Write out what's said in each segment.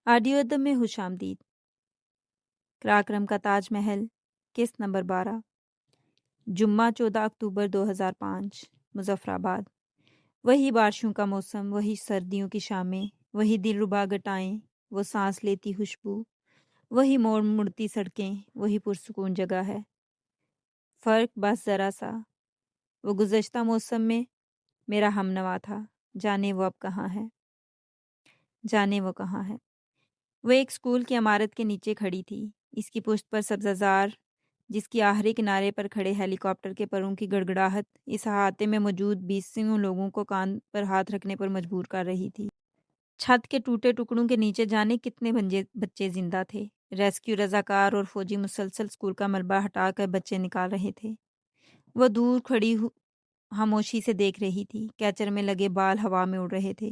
Audio ادب میں خوش آمدید۔ کراکرم کا تاج محل، قسط نمبر 12، جمعہ 14 اکتوبر 2005، مظفر آباد۔ وہی بارشوں کا موسم، وہی سردیوں کی شامیں، وہی دل ربا گٹائیں، وہ سانس لیتی خوشبو، وہی موڑ مڑتی سڑکیں، وہی پرسکون جگہ ہے۔ فرق بس ذرا سا، وہ گزشتہ موسم میں میرا ہمنوا تھا، جانے وہ اب کہاں ہے، جانے وہ کہاں ہے۔ وہ ایک اسکول کی عمارت کے نیچے کھڑی تھی، اس کی پشت پر سبزہ زار، جس کی آخری کنارے پر کھڑے ہیلی کاپٹر کے پروں کی گڑگڑاہٹ اس احاطے میں موجود بیسوں لوگوں کو کان پر ہاتھ رکھنے پر مجبور کر رہی تھی۔ چھت کے ٹوٹے ٹکڑوں کے نیچے جانے کتنے بچے زندہ تھے۔ ریسکیو رضاکار اور فوجی مسلسل اسکول کا ملبہ ہٹا کر بچے نکال رہے تھے۔ وہ دور کھڑی خاموشی سے دیکھ رہی تھی، کیچر میں لگے بال ہوا میں اڑ رہے تھے۔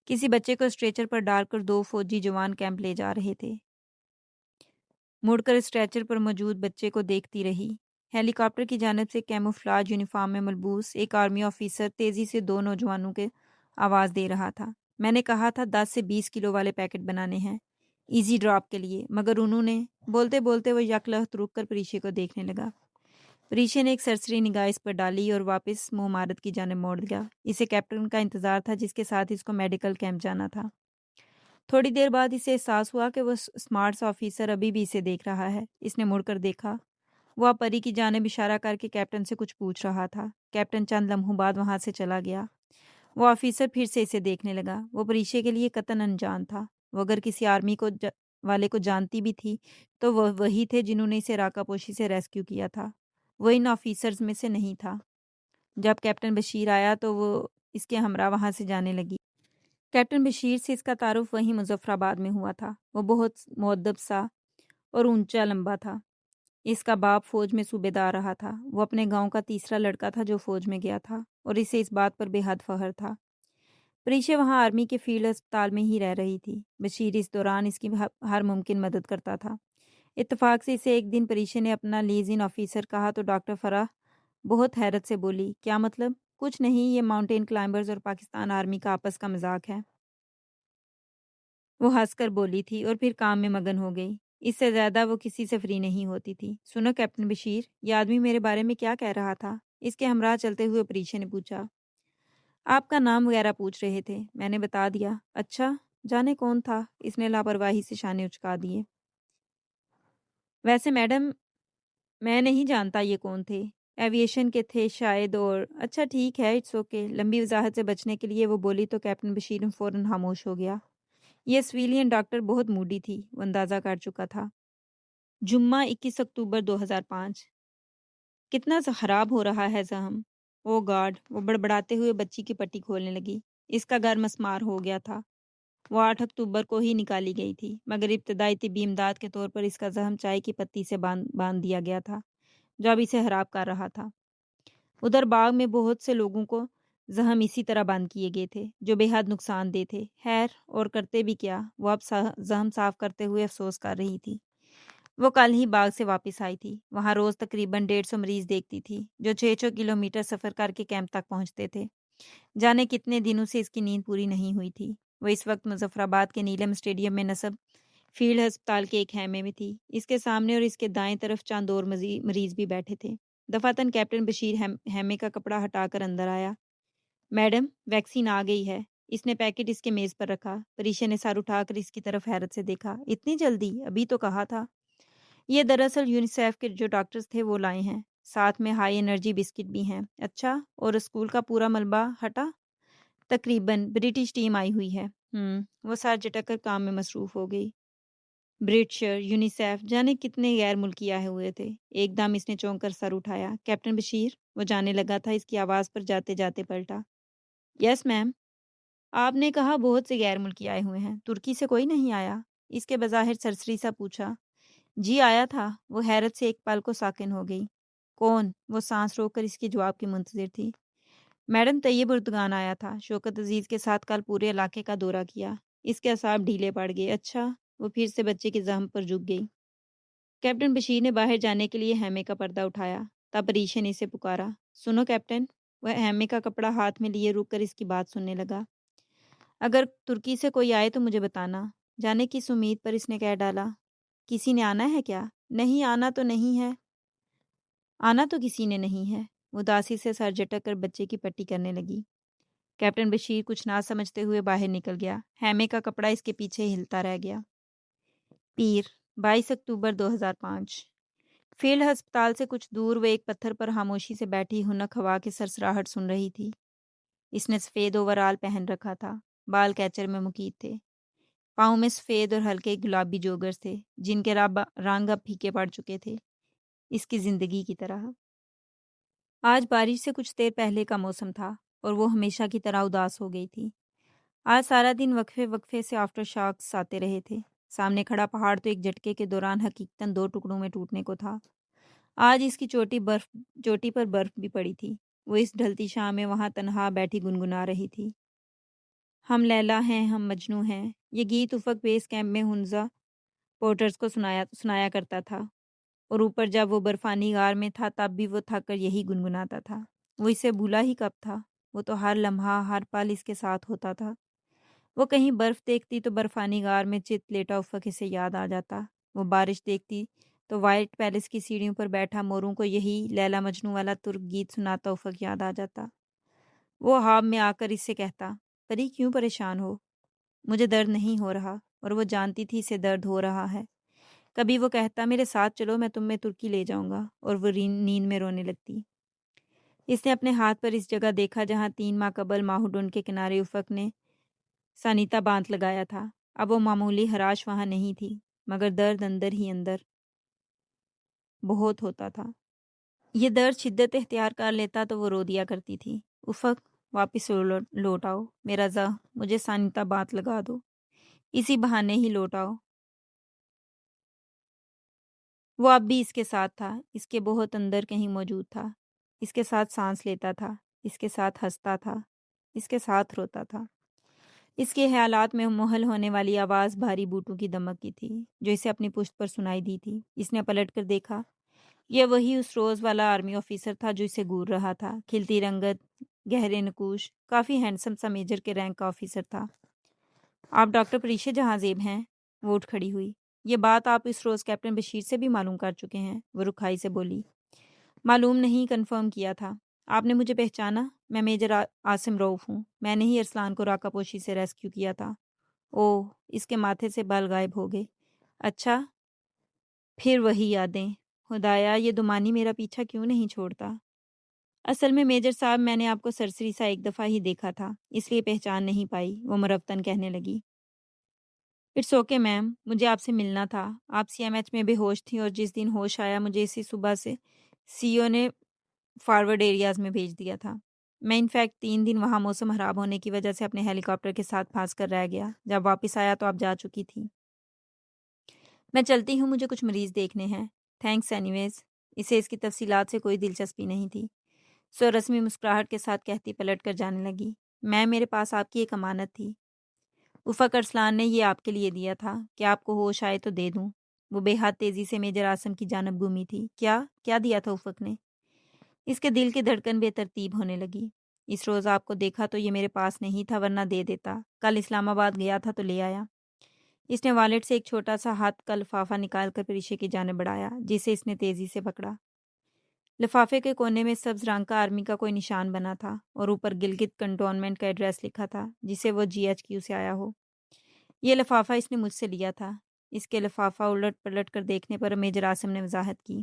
کسی بچے کو اسٹریچر پر ڈال کر 2 فوجی جوان کیمپ لے جا رہے تھے۔ مڑ کر اسٹریچر پر موجود بچے کو دیکھتی رہی۔ ہیلی کاپٹر کی جانب سے کیموفلاج یونیفارم میں ملبوس ایک آرمی آفیسر تیزی سے 2 نوجوانوں کے آواز دے رہا تھا۔ میں نے کہا تھا 10 سے 20 کلو والے پیکٹ بنانے ہیں، ایزی ڈراپ کے لیے، مگر انہوں نے… بولتے بولتے وہ یک لخت رک کر پریشے کو دیکھنے لگا۔ پریشے نے ایک سرسری نگاہ اس پر ڈالی اور واپس منہ عمارت کی جانب موڑ دیا۔ اسے کیپٹن کا انتظار تھا جس کے ساتھ اس کو میڈیکل کیمپ جانا تھا۔ تھوڑی دیر بعد اسے احساس ہوا کہ وہ اسمارٹ سا آفیسر ابھی بھی اسے دیکھ رہا ہے۔ اس نے مڑ کر دیکھا، وہ اب پری کی جانب اشارہ کر کے کیپٹن سے کچھ پوچھ رہا تھا۔ کیپٹن چند لمحوں بعد وہاں سے چلا گیا۔ وہ آفیسر پھر سے اسے دیکھنے لگا۔ وہ پریشے کے لیے قطعاً انجان تھا۔ وہ اگر کسی آرمی والے کو جانتی بھی تھی تو وہ وہی تھے جنہوں نے اسے راکا پوشی سے ریسکیو کیا تھا۔ وہ ان آفیسرز میں سے نہیں تھا۔ جب کیپٹن بشیر آیا تو وہ اس کے ہمراہ وہاں سے جانے لگی۔ کیپٹن بشیر سے اس کا تعارف وہیں مظفر آباد میں ہوا تھا۔ وہ بہت مؤدب سا اور اونچا لمبا تھا۔ اس کا باپ فوج میں صوبے دار رہا تھا۔ وہ اپنے گاؤں کا تیسرا لڑکا تھا جو فوج میں گیا تھا اور اسے اس بات پر بے حد فخر تھا۔ پریشے وہاں آرمی کے فیلڈ ہسپتال میں ہی رہ رہی تھی۔ بشیر اس دوران اس کی ہر ممکن مدد کرتا تھا۔ اتفاق سے اسے ایک دن پریشے نے اپنا لیزن آفیسر کہا تو ڈاکٹر فرح بہت حیرت سے بولی، کیا مطلب؟ کچھ نہیں، یہ ماؤنٹین کلائمبرز اور پاکستان آرمی کا آپس کا مذاق ہے۔ وہ ہنس کر بولی تھی اور پھر کام میں مگن ہو گئی۔ اس سے زیادہ وہ کسی سے فری نہیں ہوتی تھی۔ سنو کیپٹن بشیر، یہ آدمی میرے بارے میں کیا کہہ رہا تھا؟ اس کے ہمراہ چلتے ہوئے پریشے نے پوچھا۔ آپ کا نام وغیرہ پوچھ رہے تھے، میں نے بتا دیا۔ اچھا، جانے کون تھا؟ اس نے لاپرواہی سے شانے اچکا دیے۔ ویسے میڈم، میں نہیں جانتا یہ کون تھے۔ ایویشن کے تھے شاید، اور… اچھا ٹھیک ہے، اٹس اوکے۔ لمبی وضاحت سے بچنے کے لیے وہ بولی تو کیپٹن بشیر فوراً خاموش ہو گیا۔ یہ سویلین ڈاکٹر بہت موڈی تھی، وہ اندازہ کر چکا تھا۔ جمعہ 21 اکتوبر 2005۔ کتنا خراب ہو رہا ہے زخم۔ او گاڈ، وہ بڑبڑاتے ہوئے بچی کی پٹی کھولنے لگی۔ اس کا گھر مسمار ہو گیا تھا۔ وہ 8 اکتوبر کو ہی نکالی گئی تھی، مگر ابتدائی طبی امداد کے طور پر اس کا زخم چائے کی پتی سے باندھ دیا گیا تھا جو اب اسے خراب کر رہا تھا۔ ادھر باغ میں بہت سے لوگوں کو زخم اسی طرح بند کیے گئے تھے جو بے حد نقصان دہ تھے۔ خیر، اور کرتے بھی کیا، وہ اب زخم صاف کرتے ہوئے افسوس کر رہی تھی۔ وہ کل ہی باغ سے واپس آئی تھی۔ وہاں روز تقریباً 150 مریض دیکھتی تھی جو 600 کلومیٹر سفر کر کے کیمپ تک پہنچتے تھے۔ جانے کتنے دنوں سے اس کی نیند پوری نہیں ہوئی تھی۔ وہ اس وقت مظفر آباد کے نیلم اسٹیڈیم میں نصب فیلڈ ہسپتال کے ایک خیمے میں تھی۔ اس کے سامنے اور اس کے دائیں طرف چند اور مریض بھی بیٹھے تھے۔ دفعتاً کیپٹن بشیر خیمے کا کپڑا ہٹا کر اندر آیا۔ میڈم، ویکسین آ گئی ہے۔ اس نے پیکٹ اس کے میز پر رکھا۔ پریشے نے سر اٹھا کر اس کی طرف حیرت سے دیکھا۔ اتنی جلدی؟ ابھی تو کہا تھا۔ یہ دراصل یونیسیف کے جو ڈاکٹرز تھے وہ لائے ہیں، ساتھ میں ہائی انرجی بسکٹ بھی ہیں۔ اچھا، اور اسکول کا پورا ملبہ ہٹا؟ تقریباً۔ برٹش ٹیم آئی ہوئی ہے۔ وہ سر جھٹک کر کام میں مصروف ہو گئی۔ برٹشر، یونیسیف، جانے کتنے غیر ملکی آئے ہوئے تھے۔ ایک دم اس نے چونک کر سر اٹھایا۔ کیپٹن بشیر، وہ جانے لگا تھا، اس کی آواز پر جاتے جاتے پلٹا۔ یس میم۔ آپ نے کہا بہت سے غیر ملکی آئے ہوئے ہیں، ترکی سے کوئی نہیں آیا؟ اس کے بظاہر سرسری سا پوچھا۔ جی آیا تھا۔ وہ حیرت سے ایک پل کو ساکن ہو گئی۔ کون؟ وہ سانس روک کر اس کے جواب کی منتظر تھی۔ میڈم، طیب اردگان آیا تھا، شوکت عزیز کے ساتھ کل پورے علاقے کا دورہ کیا۔ اس کے اعصاب ڈھیلے پڑ گئے۔ اچھا۔ وہ پھر سے بچے کے زخم پر جھک گئی۔ کیپٹن بشیر نے باہر جانے کے لیے خیمے کا پردہ اٹھایا، تب پریشے نے اسے پکارا۔ سنو کیپٹن۔ وہ خیمے کا کپڑا ہاتھ میں لیے رک کر اس کی بات سننے لگا۔ اگر ترکی سے کوئی آئے تو مجھے بتانا۔ جانے کس امید پر اس نے کہہ ڈالا، کسی نے آنا ہے کیا؟ نہیں، آنا تو نہیں ہے، آنا تو کسی نے نہیں ہے۔ اداسی سے سر جھٹک کر بچے کی پٹی کرنے لگی۔ کیپٹن بشیر کچھ نہ سمجھتے ہوئے باہر نکل گیا۔ خیمے کا کپڑا اس کے پیچھے ہلتا رہ گیا۔ پیر 22 اکتوبر 2005 فیلڈ ہسپتال سے کچھ دور وہ ایک پتھر پر خاموشی سے بیٹھی ہنک ہوا کی سرسراہٹ سن رہی تھی۔ اس نے سفید اوورال پہن رکھا تھا، بال کیچر میں مکید تھے، پاؤں میں سفید اور ہلکے گلابی جوگرز تھے جن کے رنگ اب پھیکے پڑ چکے تھے، اس کی زندگی کی طرح۔ آج بارش سے کچھ دیر پہلے کا موسم تھا اور وہ ہمیشہ کی طرح اداس ہو گئی تھی۔ آج سارا دن وقفے وقفے سے آفٹر شاکس آتے رہے تھے۔ سامنے کھڑا پہاڑ تو ایک جھٹکے کے دوران حقیقتاً 2 ٹکڑوں میں ٹوٹنے کو تھا۔ آج اس کی چوٹی پر برف بھی پڑی تھی۔ وہ اس ڈھلتی شام میں وہاں تنہا بیٹھی گنگنا رہی تھی۔ ہم لیلا ہیں، ہم مجنو ہیں، یہ گیت افق بیس کیمپ میں ہنزا پورٹرز کو سنایا کرتا تھا، اور اوپر جب وہ برفانی غار میں تھا تب بھی وہ تھک کر یہی گنگناتا تھا۔ وہ اسے بھولا ہی کب تھا؟ وہ تو ہر لمحہ ہر پل اس کے ساتھ ہوتا تھا۔ وہ کہیں برف دیکھتی تو برفانی غار میں چت لیٹا افق اسے یاد آ جاتا۔ وہ بارش دیکھتی تو وائٹ پیلس کی سیڑھیوں پر بیٹھا موروں کو یہی لیلا مجنو والا ترک گیت سناتا افق یاد آ جاتا۔ وہ خواب میں آ کر اس سے کہتا، پری کیوں پریشان ہو؟ مجھے درد نہیں ہو رہا، اور وہ جانتی تھی اسے درد ہو رہا ہے۔ کبھی وہ کہتا، میرے ساتھ چلو، میں تمہیں ترکی لے جاؤں گا، اور وہ نیند میں رونے لگتی۔ اس نے اپنے ہاتھ پر اس جگہ دیکھا جہاں 3 ماہ قبل ماہوڈون کے کنارے افق نے سانیتا باندھ لگایا تھا۔ اب وہ معمولی خراش وہاں نہیں تھی، مگر درد اندر ہی اندر بہت ہوتا تھا۔ یہ درد شدت اختیار کر لیتا تو وہ رو دیا کرتی تھی، افق واپس لوٹ آؤ میرا مجھے سانیتا باندھ لگا دو، اسی بہانے ہی لوٹ آؤ۔ وہ اب بھی اس کے ساتھ تھا، اس کے بہت اندر کہیں موجود تھا، اس کے ساتھ سانس لیتا تھا، اس کے ساتھ ہنستا تھا، اس کے ساتھ روتا تھا۔ اس کے خیالات میں محل ہونے والی آواز بھاری بوٹوں کی دمک کی تھی جو اسے اپنی پشت پر سنائی دی تھی۔ اس نے پلٹ کر دیکھا، یہ وہی اس روز والا آرمی آفیسر تھا جو اسے گور رہا تھا۔ کھلتی رنگت، گہرے نقوش، کافی ہینڈسم سا میجر کے رینک کا آفیسر تھا۔ آپ ڈاکٹر پریشے جہاں زیب ہیں؟ وہ اٹھ کھڑی ہوئی۔ یہ بات آپ اس روز کیپٹن بشیر سے بھی معلوم کر چکے ہیں؟ وہ رکھائی سے بولی۔ معلوم نہیں، کنفرم کیا تھا۔ آپ نے مجھے پہچانا؟ میں میجر عاصم رؤف ہوں، میں نے ہی ارسلان کو راکا پوشی سے ریسکیو کیا تھا۔ اوہ، اس کے ماتھے سے بال غائب ہو گئے۔ اچھا، پھر وہی یادیں۔ خدایا، یہ دمانی میرا پیچھا کیوں نہیں چھوڑتا؟ اصل میں میجر صاحب، میں نے آپ کو سرسری سا ایک دفعہ ہی دیکھا تھا، اس لیے پہچان نہیں پائی، وہ مرفتن کہنے لگی۔ اٹس اوکے میم، مجھے آپ سے ملنا تھا۔ آپ سی ایم ایچ میں بے ہوش تھیں، اور جس دن ہوش آیا مجھے اسی صبح سے سی او نے فارورڈ ایریاز میں بھیج دیا تھا۔ میں انفیکٹ 3 دن وہاں موسم خراب ہونے کی وجہ سے اپنے ہیلی کاپٹر کے ساتھ پھانس کر رہ گیا۔ جب واپس آیا تو آپ جا چکی تھی۔ میں چلتی ہوں، مجھے کچھ مریض دیکھنے ہیں۔ تھینکس اینی ویز۔ اسے اس کی تفصیلات سے کوئی دلچسپی نہیں تھی، سو رسمی مسکراہٹ کے ساتھ کہتی پلٹ کر جانے لگی، میں میرے پاس آپ کی ایک امانت تھی۔ افق ارسلان نے یہ آپ کے لیے دیا تھا کہ آپ کو ہوش آئے تو دے دوں۔ وہ بے حد تیزی سے میجر عاصم کی جانب گھومی تھی۔ کیا دیا تھا افق نے؟ اس کے دل کی دھڑکن بے ترتیب ہونے لگی۔ اس روز آپ کو دیکھا تو یہ میرے پاس نہیں تھا، ورنہ دے دیتا۔ کل اسلام آباد گیا تھا تو لے آیا۔ اس نے والیٹ سے ایک چھوٹا سا ہاتھ کا لفافہ نکال کر پریشے کی جانب بڑھایا، جسے اس نے تیزی سے پکڑا۔ لفافے کے کونے میں سبز رنگ کا آرمی کا کوئی نشان بنا تھا، اور اوپر گلگت کنٹونمنٹ کا ایڈریس لکھا تھا جسے وہ GHQ سے آیا ہو۔ یہ لفافہ اس نے مجھ سے لیا تھا۔ اس کے لفافہ الٹ پلٹ کر دیکھنے پر میجر عاصم نے وضاحت کی۔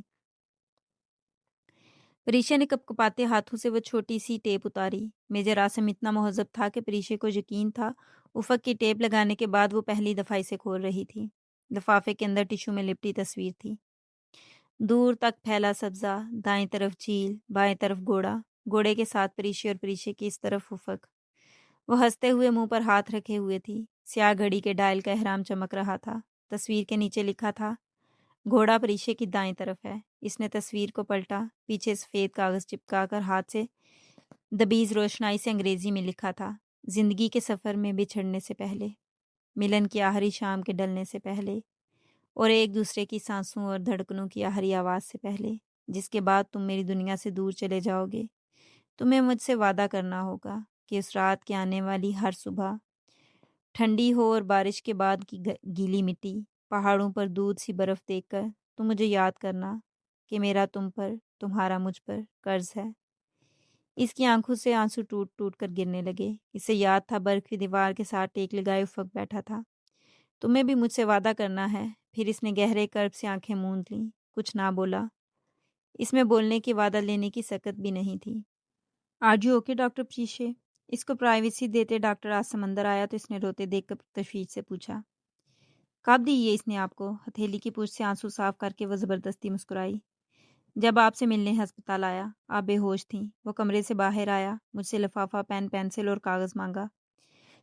پریشے نے کپکپاتے ہاتھوں سے وہ چھوٹی سی ٹیپ اتاری۔ میجر عاصم اتنا مہذب تھا کہ پریشے کو یقین تھا افق کی ٹیپ لگانے کے بعد وہ پہلی دفعہ اسے کھول رہی تھی۔ لفافے کے اندر ٹشو میں لپٹی تصویر تھی، دور تک پھیلا سبزہ، دائیں طرف جھیل، بائیں طرف گھوڑے کے ساتھ پریشے، اور پریشے کی اس طرف افق۔ وہ ہنستے ہوئے منہ پر ہاتھ رکھے ہوئے تھی، سیاہ گھڑی کے ڈائل کا احرام چمک رہا تھا۔ تصویر کے نیچے لکھا تھا، گھوڑا پریشے کی دائیں طرف ہے۔ اس نے تصویر کو پلٹا، پیچھے سفید کاغذ چپکا کر ہاتھ سے دبیز روشنائی سے انگریزی میں لکھا تھا، زندگی کے سفر میں بچھڑنے سے پہلے، ملن کی آخری شام کے ڈلنے سے پہلے، اور ایک دوسرے کی سانسوں اور دھڑکنوں کی آخری آواز سے پہلے، جس کے بعد تم میری دنیا سے دور چلے جاؤ گے، تمہیں مجھ سے وعدہ کرنا ہوگا کہ اس رات کے آنے والی ہر صبح ٹھنڈی ہو اور بارش کے بعد کی گیلی مٹی، پہاڑوں پر دودھ سی برف دیکھ کر تم مجھے یاد کرنا کہ میرا تم پر، تمہارا مجھ پر قرض ہے۔ اس کی آنکھوں سے آنسو ٹوٹ ٹوٹ کر گرنے لگے۔ اسے یاد تھا برف کی دیوار کے ساتھ ٹیک لگائے افق بیٹھا تھا۔ تمہیں بھی مجھ سے وعدہ کرنا ہے۔ پھر اس نے گہرے کرب سے آنکھیں موند لیں، کچھ نہ بولا۔ اس میں بولنے کی، وعدہ لینے کی سکت بھی نہیں تھی۔ آج یو اوکے ڈاکٹر پریشے؟ اس کو پرائیویسی دیتے ڈاکٹر آج سمندر آیا تو اس نے روتے دیکھ کر تشویش سے پوچھا، کب دی یہ اس نے آپ کو؟ ہتھیلی کی پوچھ سے آنسو صاف کر کے وہ زبردستی مسکرائی۔ جب آپ سے ملنے ہسپتال آیا، آپ بے ہوش تھیں۔ وہ کمرے سے باہر آیا، مجھ سے لفافہ، پین، پینسل اور کاغذ مانگا۔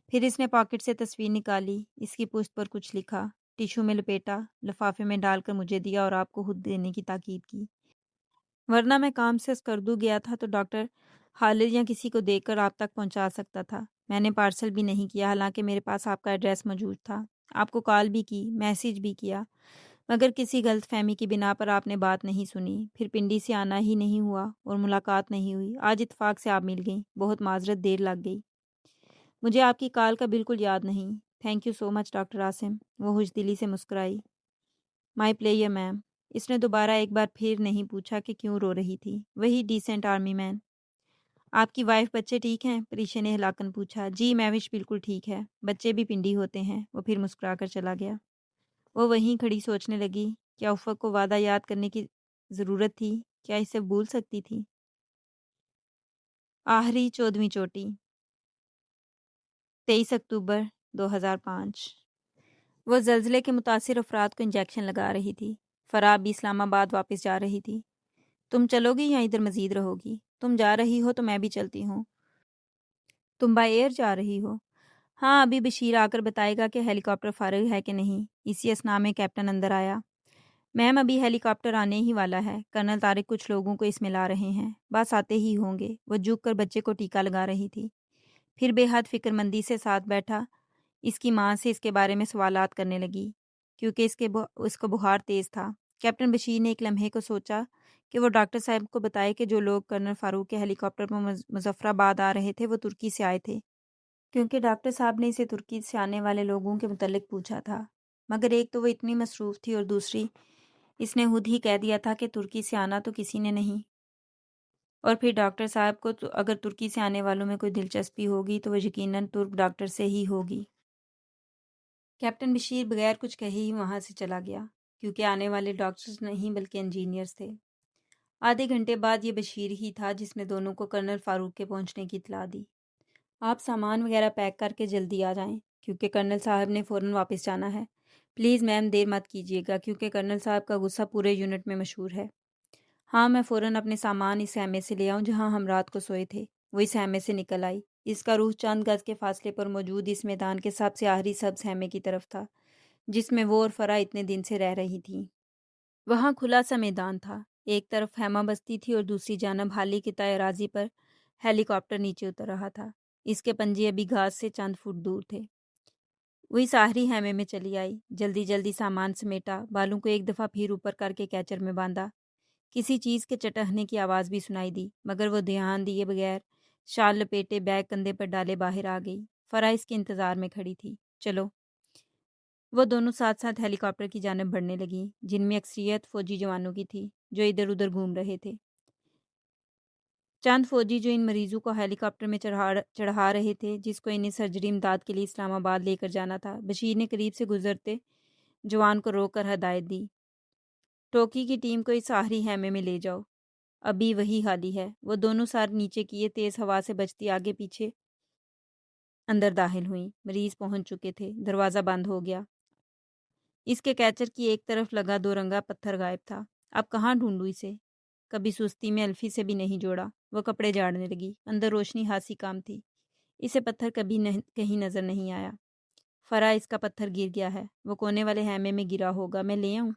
پھر اس نے پاکٹ سے تصویر نکالی، اس کی پشت پر کچھ لکھا، ٹیشو میں لپیٹا، لفافے میں ڈال کر مجھے دیا اور آپ کو خود دینے کی تاکید کی۔ ورنہ میں کام سے اسکردو گیا تھا تو ڈاکٹر خالد یا کسی کو دیکھ کر آپ تک پہنچا سکتا تھا۔ میں نے پارسل بھی نہیں کیا، حالانکہ میرے پاس آپ کا ایڈریس موجود تھا۔ آپ کو کال بھی کی، میسیج بھی کیا، مگر کسی غلط فہمی کی بنا پر آپ نے بات نہیں سنی۔ پھر پنڈی سے آنا ہی نہیں ہوا اور ملاقات نہیں ہوئی۔ آج اتفاق سے آپ مل گئیں، بہت معذرت، دیر لگ گئی۔ مجھے آپ کی کال کا بالکل یاد نہیں۔ Thank you so much doctor Asim. وہ خوش دلی سے مسکرائی۔ مائی پلیئر میم۔ اس نے دوبارہ ایک بار پھر نہیں پوچھا کہ کیوں رو رہی تھی۔ وہی ڈیسنٹ آرمی مین۔ آپ کی وائف، بچے ٹھیک ہیں؟ پریشے نے ہلاکن پوچھا۔ جی میوش بالکل ٹھیک ہے، بچے بھی پنڈی ہوتے ہیں۔ وہ پھر مسکرا کر چلا گیا۔ وہ وہیں کھڑی سوچنے لگی، کیا افق کو وعدہ یاد کرنے کی ضرورت تھی؟ کیا اسے بھول سکتی تھی؟ آخری 14ویں چوٹی، 23 اکتوبر 2005۔ وہ زلزلے کے متاثر افراد کو انجیکشن لگا رہی تھی۔ فرح بھی اسلام آباد واپس جا رہی تھی۔ تم چلو گی یا ادھر مزید رہو گی؟ تم جا رہی ہو تو میں بھی چلتی ہوں۔ تم بائی ایئر جا رہی ہو؟ ہاں، ابھی بشیر آ کر بتائے گا کہ ہیلی کاپٹر فارغ ہے کہ نہیں۔ اسی اثنا میں کیپٹن اندر آیا۔ میم، ابھی ہیلی کاپٹر آنے ہی والا ہے۔ کرنل طارق کچھ لوگوں کو اس میں لا رہے ہیں، بس آتے ہی ہوں گے۔ وہ جھک کر بچے کو ٹیکا لگا رہی تھی، پھر بے حد فکر مندی سے ساتھ بیٹھا اس کی ماں سے اس کے بارے میں سوالات کرنے لگی، کیونکہ اس کا بخار تیز تھا۔ کیپٹن بشیر نے ایک لمحے کو سوچا کہ وہ ڈاکٹر صاحب کو بتائے کہ جو لوگ کرنل فاروق کے ہیلی کاپٹر پر مظفر آباد آ رہے تھے وہ ترکی سے آئے تھے، کیونکہ ڈاکٹر صاحب نے اسے ترکی سے آنے والے لوگوں کے متعلق پوچھا تھا۔ مگر ایک تو وہ اتنی مصروف تھی اور دوسری اس نے خود ہی کہہ دیا تھا کہ ترکی سے آنا تو کسی نے نہیں، اور پھر ڈاکٹر صاحب کو اگر ترکی سے آنے والوں میں کوئی دلچسپی ہوگی تو وہ یقیناً ترک ڈاکٹر سے ہی ہوگی۔ کیپٹن بشیر بغیر کچھ کہے ہی وہاں سے چلا گیا، کیونکہ آنے والے ڈاکٹرز نہیں بلکہ انجینئرز تھے۔ آدھے گھنٹے بعد یہ بشیر ہی تھا جس نے دونوں کو کرنل فاروق کے پہنچنے کی اطلاع دی۔ آپ سامان وغیرہ پیک کر کے جلدی آ جائیں، کیونکہ کرنل صاحب نے فوراً واپس جانا ہے۔ پلیز میم، دیر مت کیجیے گا، کیونکہ کرنل صاحب کا غصہ پورے یونٹ میں مشہور ہے۔ ہاں، میں فوراً اپنے سامان اس خیمے سے لے آؤں جہاں ہم رات کو سوئے تھے۔ وہ اس خیمے سے نکل آئی۔ اس کا روح چند گز کے فاصلے پر موجود اس میدان کے سب سے آخری سبز خیمے کی طرف تھا جس میں وہ اور فرح اتنے دن سے رہ رہی تھیں۔ وہاں کھلا سا میدان تھا، ایک طرف خیمہ بستی تھی اور دوسری جانب حالی کی طے اراضی پر ہیلی کاپٹر نیچے اتر رہا تھا۔ اس کے پنجے ابھی گھاس سے چند فٹ دور تھے۔ وہ اس آخری خیمے میں چلی آئی، جلدی جلدی سامان سمیٹا، بالوں کو ایک دفعہ پھر اوپر کر کے کیچر میں باندھا۔ کسی چیز کے چٹکنے کی آواز بھی سنائی دی، مگر وہ دھیان دیے بغیر شال لپیٹے بیگ کندھے پر ڈالے باہر آ گئی۔ فرح اس کے انتظار میں کھڑی تھی۔ چلو۔ وہ دونوں ساتھ ساتھ ہیلی کاپٹر کی جانب بڑھنے لگیں، جن میں اکثریت فوجی جوانوں کی تھی جو ادھر ادھر گھوم رہے تھے۔ چند فوجی جو ان مریضوں کو ہیلی کاپٹر میں چڑھا رہے تھے جس کو انہیں سرجری امداد کے لیے اسلام آباد لے کر جانا تھا۔ بشیر نے قریب سے گزرتے جوان کو روک کر ہدایت دی، ٹوکی کی ٹیم کو اس آخری خیمے میں لے جاؤ، ابھی وہی خالی ہے۔ وہ دونوں سر نیچے کیے، تیز ہوا سے بچتی آگے پیچھے اندر داخل ہوئیں۔ مریض پہنچ چکے تھے، دروازہ بند ہو گیا۔ اس کے کیچر کی ایک طرف لگا دو رنگا پتھر غائب تھا۔ اب کہاں ڈھونڈوں اسے؟ کبھی سستی میں الفی سے بھی نہیں جوڑا۔ وہ کپڑے جھاڑنے لگی، اندر روشنی خاصی کام تھی۔ اسے پتھر کبھی کہیں نظر نہیں آیا۔ فرح، اس کا پتھر گر گیا ہے، وہ کونے والے خیمے میں گرا ہوگا، میں لے آؤں؟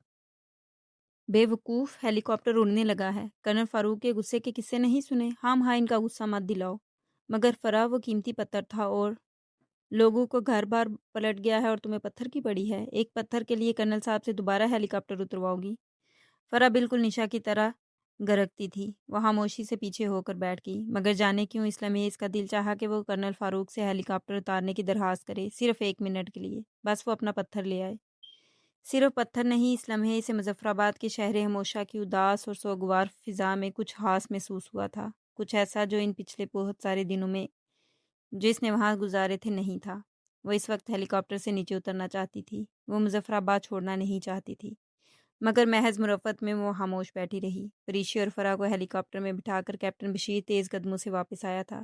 بے وقوف، ہیلی کاپٹر اڑنے لگا ہے۔ کرنل فاروق کے غصے کے قصے نہیں سنے؟ ہاں ان کا غصہ مت دلاؤ۔ مگر فرح، وہ قیمتی پتھر تھا اور لوگوں کو گھر بار پلٹ گیا ہے اور تمہیں پتھر کی پڑی ہے۔ ایک پتھر کے لیے کرنل صاحب سے دوبارہ ہیلی کاپٹر اترواؤ گی؟ فرح بالکل نشا کی طرح گرکتی تھی۔ وہ خاموشی سے پیچھے ہو کر بیٹھ گئی، مگر جانے کیوں اس لمحے اس کا دل چاہا کہ وہ کرنل فاروق سے ہیلی کاپٹر اتارنے کی درخواست کرے، صرف 1 منٹ کے لیے، بس وہ اپنا پتھر لے آئے۔ صرف پتھر نہیں، اس لمحے اسے مظفر آباد کے شہر ہموشہ کی اداس اور سوگوار فضا میں کچھ خاص محسوس ہوا تھا، کچھ ایسا جو ان پچھلے بہت سارے دنوں میں جو اس نے وہاں گزارے تھے نہیں تھا۔ وہ اس وقت ہیلی کاپٹر سے نیچے اترنا چاہتی تھی، وہ مظفر آباد چھوڑنا نہیں چاہتی تھی، مگر محض مرفت میں وہ خاموش بیٹھی رہی۔ فریشی اور فرا کو ہیلی کاپٹر میں بٹھا کر کیپٹن بشیر تیز قدموں سے واپس آیا تھا۔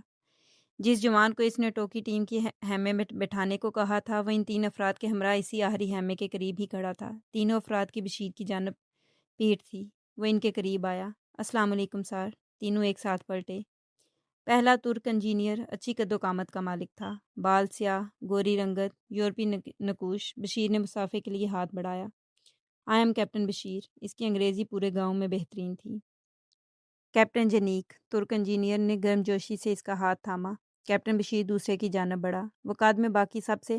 جس جوان کو اس نے ٹوکی ٹیم کی خیمے میں بٹھانے کو کہا تھا، وہ ان 3 افراد کے ہمراہ اسی آخری خیمے کے قریب ہی کھڑا تھا۔ تینوں افراد کی بشیر کی جانب پیٹھ تھی۔ وہ ان کے قریب آیا۔ السلام علیکم سر۔ تینوں ایک ساتھ پلٹے۔ پہلا ترک انجینئر اچھی قد و قامت کا مالک تھا، بال سیاہ، گوری رنگت، یورپی نقوش۔ بشیر نے مسافے کے لیے ہاتھ بڑھایا۔ I am captain Bashir. اس کی انگریزی پورے گاؤں میں بہترین تھی۔ Captain Janek. ترک انجینئر نے گرم جوشی سے اس کا ہاتھ تھاما۔ کیپٹن بشیر دوسرے کی جانب بڑھا۔ وہ قد میں باقی سب سے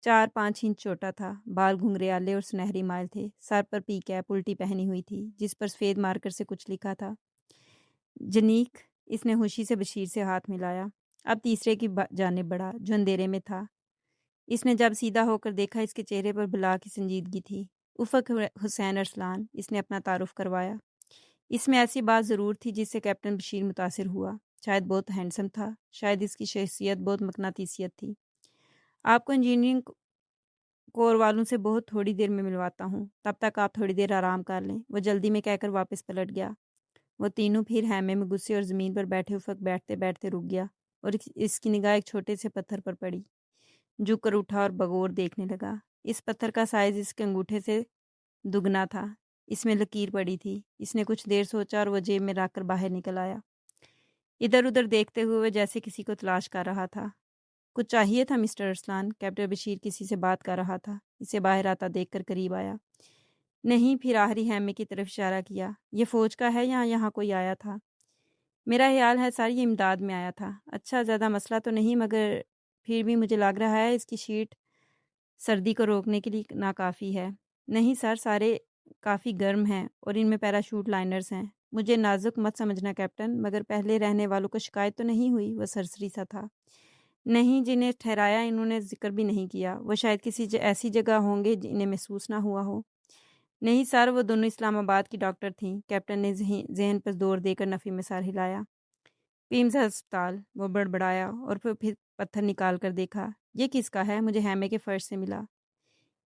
4-5 انچ چھوٹا تھا، بال گھنگریالے اور سنہری مائل تھے، سر پر پی کیپ الٹی پہنی ہوئی تھی جس پر سفید مارکر سے کچھ لکھا تھا۔ جنیک۔ اس نے خوشی سے بشیر سے ہاتھ ملایا۔ اب تیسرے کی جانب بڑھا جو اندھیرے میں تھا۔ اس نے جب سیدھا ہو کر دیکھا، اس کے چہرے پر بلا کی سنجیدگی تھی۔ افق حسین ارسلان۔ اس نے اپنا تعارف کروایا۔ اس میں ایسی بات ضرور تھی جس سے کیپٹن بشیر متاثر ہوا۔ شاید بہت ہینڈسم تھا، شاید اس کی شخصیت بہت مقناطیسیت تھی۔ آپ کو انجینئرنگ کور والوں سے بہت تھوڑی دیر میں ملواتا ہوں، تب تک آپ تھوڑی دیر آرام کر لیں، وہ جلدی میں کہہ کر واپس پلٹ گیا۔ وہ تینوں پھر خیمے میں گھسے اور زمین پر بیٹھے افق بیٹھتے بیٹھتے رک گیا اور اس کی نگاہ ایک چھوٹے سے پتھر پر پڑی۔ جھک کر اٹھا اور بغور دیکھنے لگا۔ اس پتھر کا سائز اس کے انگوٹھے سے دگنا تھا۔ اس میں لکیر پڑی تھی۔ اس نے کچھ دیر سوچا اور وہ جیب میں رکھ کر باہر نکل آیا۔ ادھر ادھر دیکھتے ہوئے جیسے کسی کو تلاش کر رہا تھا۔ کچھ چاہیے تھا مسٹر ارسلان؟ کیپٹن بشیر کسی سے بات کر رہا تھا۔ اسے باہر آتا دیکھ کر قریب آیا۔ نہیں، پھر آخری خیمے کی طرف اشارہ کیا۔ یہ فوج کا ہے یا یہاں کوئی آیا تھا؟ میرا خیال ہے سر یہ امداد میں آیا تھا۔ اچھا، زیادہ مسئلہ تو نہیں، مگر پھر بھی مجھے لگ رہا ہے اس کی شیٹ سردی کو روکنے کے لیے ناکافی ہے۔ نہیں سر، سارے کافی گرم ہیں اور ان میں پیراشوٹ لائنرز ہیں۔ مجھے نازک مت سمجھنا کیپٹن، مگر پہلے رہنے والوں کو شکایت تو نہیں ہوئی؟ وہ سرسری سا تھا۔ نہیں، جنہیں ٹھہرایا انہوں نے ذکر بھی نہیں کیا۔ وہ شاید کسی ایسی جگہ ہوں گے جنہیں محسوس نہ ہوا ہو۔ نہیں سر، وہ دونوں اسلام آباد کی ڈاکٹر تھیں۔ کیپٹن نے ذہن پر زور دے کر نفی میں سر ہلایا۔ پیمز ہسپتال، وہ بڑبڑایا اور پھر پتھر نکال کر دیکھا۔ یہ کس کا ہے؟ مجھے خیمے کے فرش سے ملا۔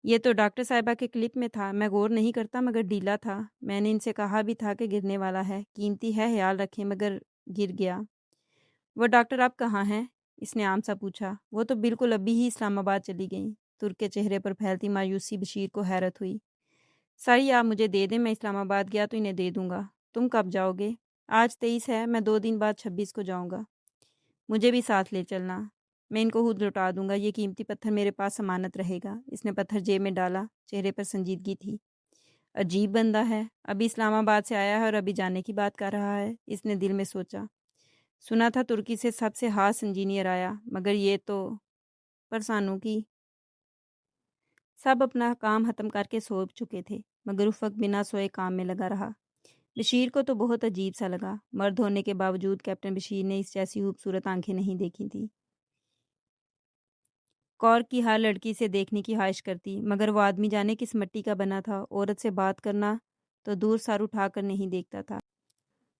یہ تو ڈاکٹر صاحبہ کے کلپ میں تھا، میں غور نہیں کرتا مگر ڈھیلا تھا۔ میں نے ان سے کہا بھی تھا کہ گرنے والا ہے، قیمتی ہے، خیال رکھیں، مگر گر گیا۔ وہ ڈاکٹر اب کہاں ہیں؟ اس نے عام سا پوچھا۔ وہ تو بالکل ابھی ہی اسلام آباد چلی گئیں۔ ترک کے چہرے پر پھیلتی مایوسی بشیر کو حیرت ہوئی۔ سر یہ آپ مجھے دے دیں، میں اسلام آباد گیا تو انہیں دے دوں گا۔ تم کب جاؤ گے؟ آج 23 ہے، میں 2 دن بعد 26 کو جاؤں گا۔ مجھے بھی ساتھ لے چلنا، میں ان کو خود لوٹا دوں گا، یہ قیمتی پتھر میرے پاس ضمانت رہے گا۔ اس نے پتھر جیب میں ڈالا، چہرے پر سنجیدگی تھی۔ عجیب بندہ ہے، ابھی اسلام آباد سے آیا ہے اور ابھی جانے کی بات کر رہا ہے۔ اس نے دل میں سوچا، سنا تھا ترکی سے سب سے خاص انجینئر آیا، مگر یہ تو پرسانوں کی۔ سب اپنا کام ختم کر کے سو چکے تھے، مگر افق بنا سوئے کام میں لگا رہا۔ بشیر کو تو بہت عجیب سا لگا۔ مرد ہونے کے باوجود کیپٹن بشیر نے اس جیسی خوبصورت آنکھیں نہیں دیکھی تھیں۔ کور کی ہر لڑکی سے دیکھنے کی خواہش کرتی، مگر وہ آدمی جانے کس مٹی کا بنا تھا، عورت سے بات کرنا تو دور سر اٹھا کر نہیں دیکھتا تھا۔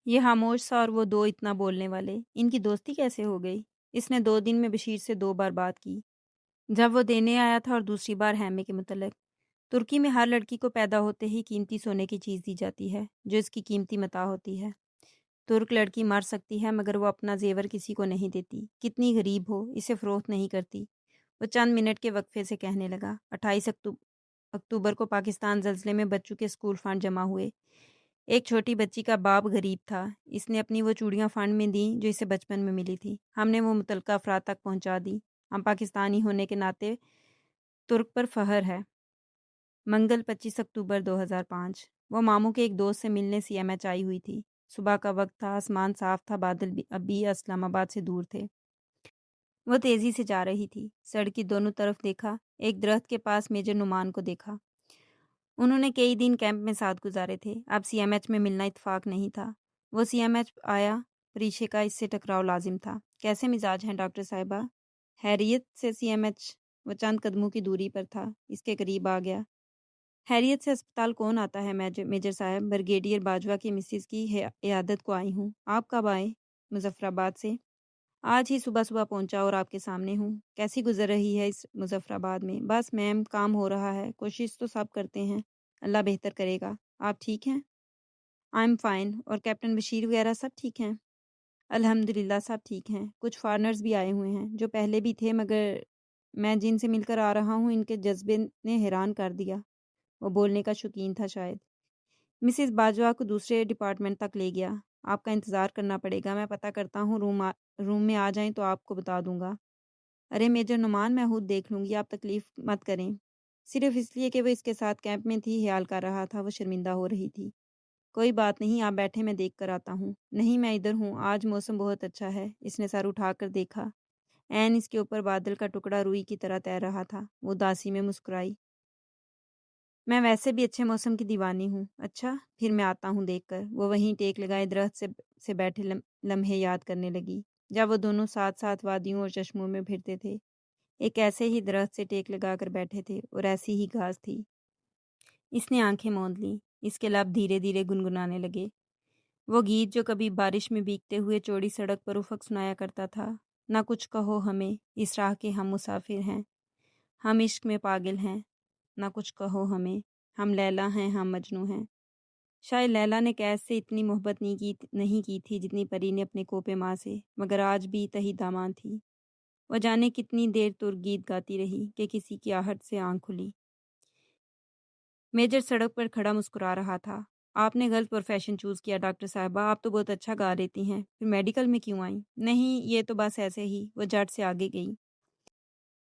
یہ خاموش سا اور وہ دو اتنا بولنے والے، ان کی دوستی کیسے ہو گئی؟ اس نے 2 دن میں بشیر سے 2 بار بات کی، جب وہ دینے آیا تھا اور دوسری بار خیمے کے متعلق۔ ترکی میں ہر لڑکی کو پیدا ہوتے ہی قیمتی سونے کی چیز دی جاتی ہے جو اس کی قیمتی متاع ہوتی ہے۔ ترک لڑکی مر سکتی ہے مگر وہ اپنا زیور کسی کو نہیں دیتی، کتنی غریب ہو، اسے فروخت نہیں کرتی۔ وہ چند منٹ کے وقفے سے کہنے لگا۔ 28 اکتوبر کو پاکستان زلزلے میں بچوں کے اسکول فنڈ جمع ہوئے۔ ایک چھوٹی بچی کا باپ غریب تھا، اس نے اپنی وہ چوڑیاں فنڈ میں دیں جو اسے بچپن میں ملی تھی۔ ہم نے وہ متعلقہ افراد تک پہنچا دی۔ ہم پاکستانی ہونے کے ناطے ترک پر فخر ہے۔ منگل 25 اکتوبر 2005۔ وہ ماموں کے ایک دوست سے ملنے CMH آئی ہوئی تھی۔ صبح کا وقت تھا، آسمان صاف تھا، بادل بھی ابھی اسلام آباد سے دور تھے۔ وہ تیزی سے جا رہی تھی، سڑک کی دونوں طرف دیکھا، ایک درخت کے پاس میجر نعمان کو دیکھا۔ انہوں نے کئی دن کیمپ میں ساتھ گزارے تھے، اب CMH میں ملنا اتفاق نہیں تھا۔ وہ CMH آیا، پریچے کا اس سے ٹکراؤ لازم تھا۔ کیسے مزاج ہیں ڈاکٹر صاحبہ؟ خیریت سے CMH، وہ چند قدموں کی دوری پر تھا، اس کے قریب آ گیا۔ خیریت سے اسپتال کون آتا ہے میجر صاحب؟ بریگیڈیئر باجوہ کی مسز کی عیادت کو آئی ہوں۔ آپ کب آئے؟ مظفر آباد سے آج ہی صبح صبح پہنچا اور آپ کے سامنے ہوں۔ کیسی گزر رہی ہے اس مظفر آباد میں؟ بس میم، کام ہو رہا ہے، کوشش تو سب کرتے ہیں، اللہ بہتر کرے گا۔ آپ ٹھیک ہیں؟ I am fine. اور کیپٹن بشیر وغیرہ سب ٹھیک ہیں؟ الحمدللہ سب ٹھیک ہیں۔ کچھ فارنرز بھی آئے ہوئے ہیں، جو پہلے بھی تھے، مگر میں جن سے مل کر آ رہا ہوں ان کے جذبے نے حیران کر دیا۔ وہ بولنے کا شوقین تھا شاید۔ مسز باجوہ کو دوسرے ڈپارٹمنٹ تک لے گیا۔ آپ کا انتظار کرنا پڑے گا، میں پتہ کرتا ہوں، روم میں آ جائیں تو آپ کو بتا دوں گا۔ ارے میجر نعمان، میں خود دیکھ لوں گی، آپ تکلیف مت کریں۔ صرف اس لیے کہ وہ اس کے ساتھ کیمپ میں تھی، خیال کر رہا تھا، وہ شرمندہ ہو رہی تھی۔ کوئی بات نہیں، آپ بیٹھے، میں دیکھ کر آتا ہوں۔ نہیں، میں ادھر ہوں، آج موسم بہت اچھا ہے۔ اس نے سر اٹھا کر دیکھا، عین اس کے اوپر بادل کا ٹکڑا روئی کی طرح تیر رہا تھا۔ وہ اداسی میں مسکرائی۔ میں ویسے بھی اچھے موسم کی دیوانی ہوں۔ اچھا، پھر میں آتا ہوں دیکھ کر۔ وہ وہیں ٹیک لگائے درخت سے بیٹھے لمحے یاد کرنے لگی، جب وہ دونوں ساتھ ساتھ وادیوں اور چشموں میں پھرتے تھے۔ ایک ایسے ہی درخت سے ٹیک لگا کر بیٹھے تھے اور ایسی ہی گھاس تھی۔ اس نے آنکھیں موند لیں، اس کے لب دھیرے دھیرے گنگنانے لگے۔ وہ گیت جو کبھی بارش میں بھیگتے ہوئے چوڑی سڑک پر افق سنایا کرتا تھا۔ نہ کچھ کہو ہمیں، اس راہ کے ہم مسافر ہیں، ہم عشق میں پاگل ہیں۔ نہ کچھ کہو ہمیں، ہم لیلا ہیں، ہم مجنوں ہیں۔ شاید لیلا نے قید سے اتنی محبت نہیں کی تھی جتنی پری نے اپنے کوپے ماں سے، مگر آج بھی تہی دامان تھی۔ وہ جانے کتنی دیر تر گیت گاتی رہی کہ کسی کی آہٹ سے آنکھ کھلی۔ میجر سڑک پر کھڑا مسکرا رہا تھا۔ آپ نے غلط پروفیشن چوز کیا ڈاکٹر صاحبہ، آپ تو بہت اچھا گا لیتی ہیں، پھر میڈیکل میں کیوں آئیں؟ نہیں، یہ تو بس ایسے ہی۔ وہ جٹ سے آگے گئی۔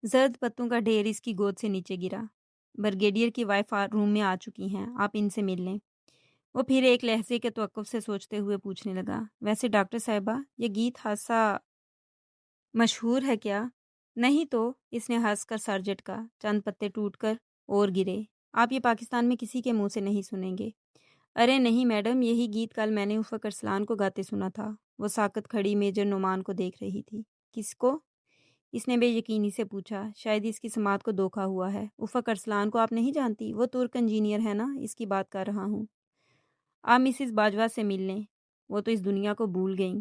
زرد پتوں کا ڈھیر اس کی گود سے نیچے گرا۔ بریگیڈیئر کی وائف روم میں آ چکی ہیں، آپ ان سے مل لیں۔ وہ پھر ایک لہجے کے توقف سے سوچتے ہوئے پوچھنے لگا، ویسے ڈاکٹر صاحبہ، یہ گیت حادثہ مشہور ہے کیا؟ نہیں تو، اس نے ہنس کر سر جھٹکا، چند پتے ٹوٹ کر اور گرے۔ آپ یہ پاکستان میں کسی کے منہ سے نہیں سنیں گے۔ ارے نہیں میڈم، یہی گیت کل میں نے افق ارسلان کو گاتے سنا تھا۔ وہ ساکت کھڑی میجر نعمان کو دیکھ رہی تھی۔ کس کو؟ اس نے بے یقینی سے پوچھا، شاید اس کی سماعت کو دھوکا ہوا ہے۔ افق ارسلان کو آپ نہیں جانتی؟ وہ ترک انجینئر ہے نا، اس کی بات کر رہا ہوں۔ آپ مسز باجوہ سے مل لیں، وہ تو اس دنیا کو بھول گئیں۔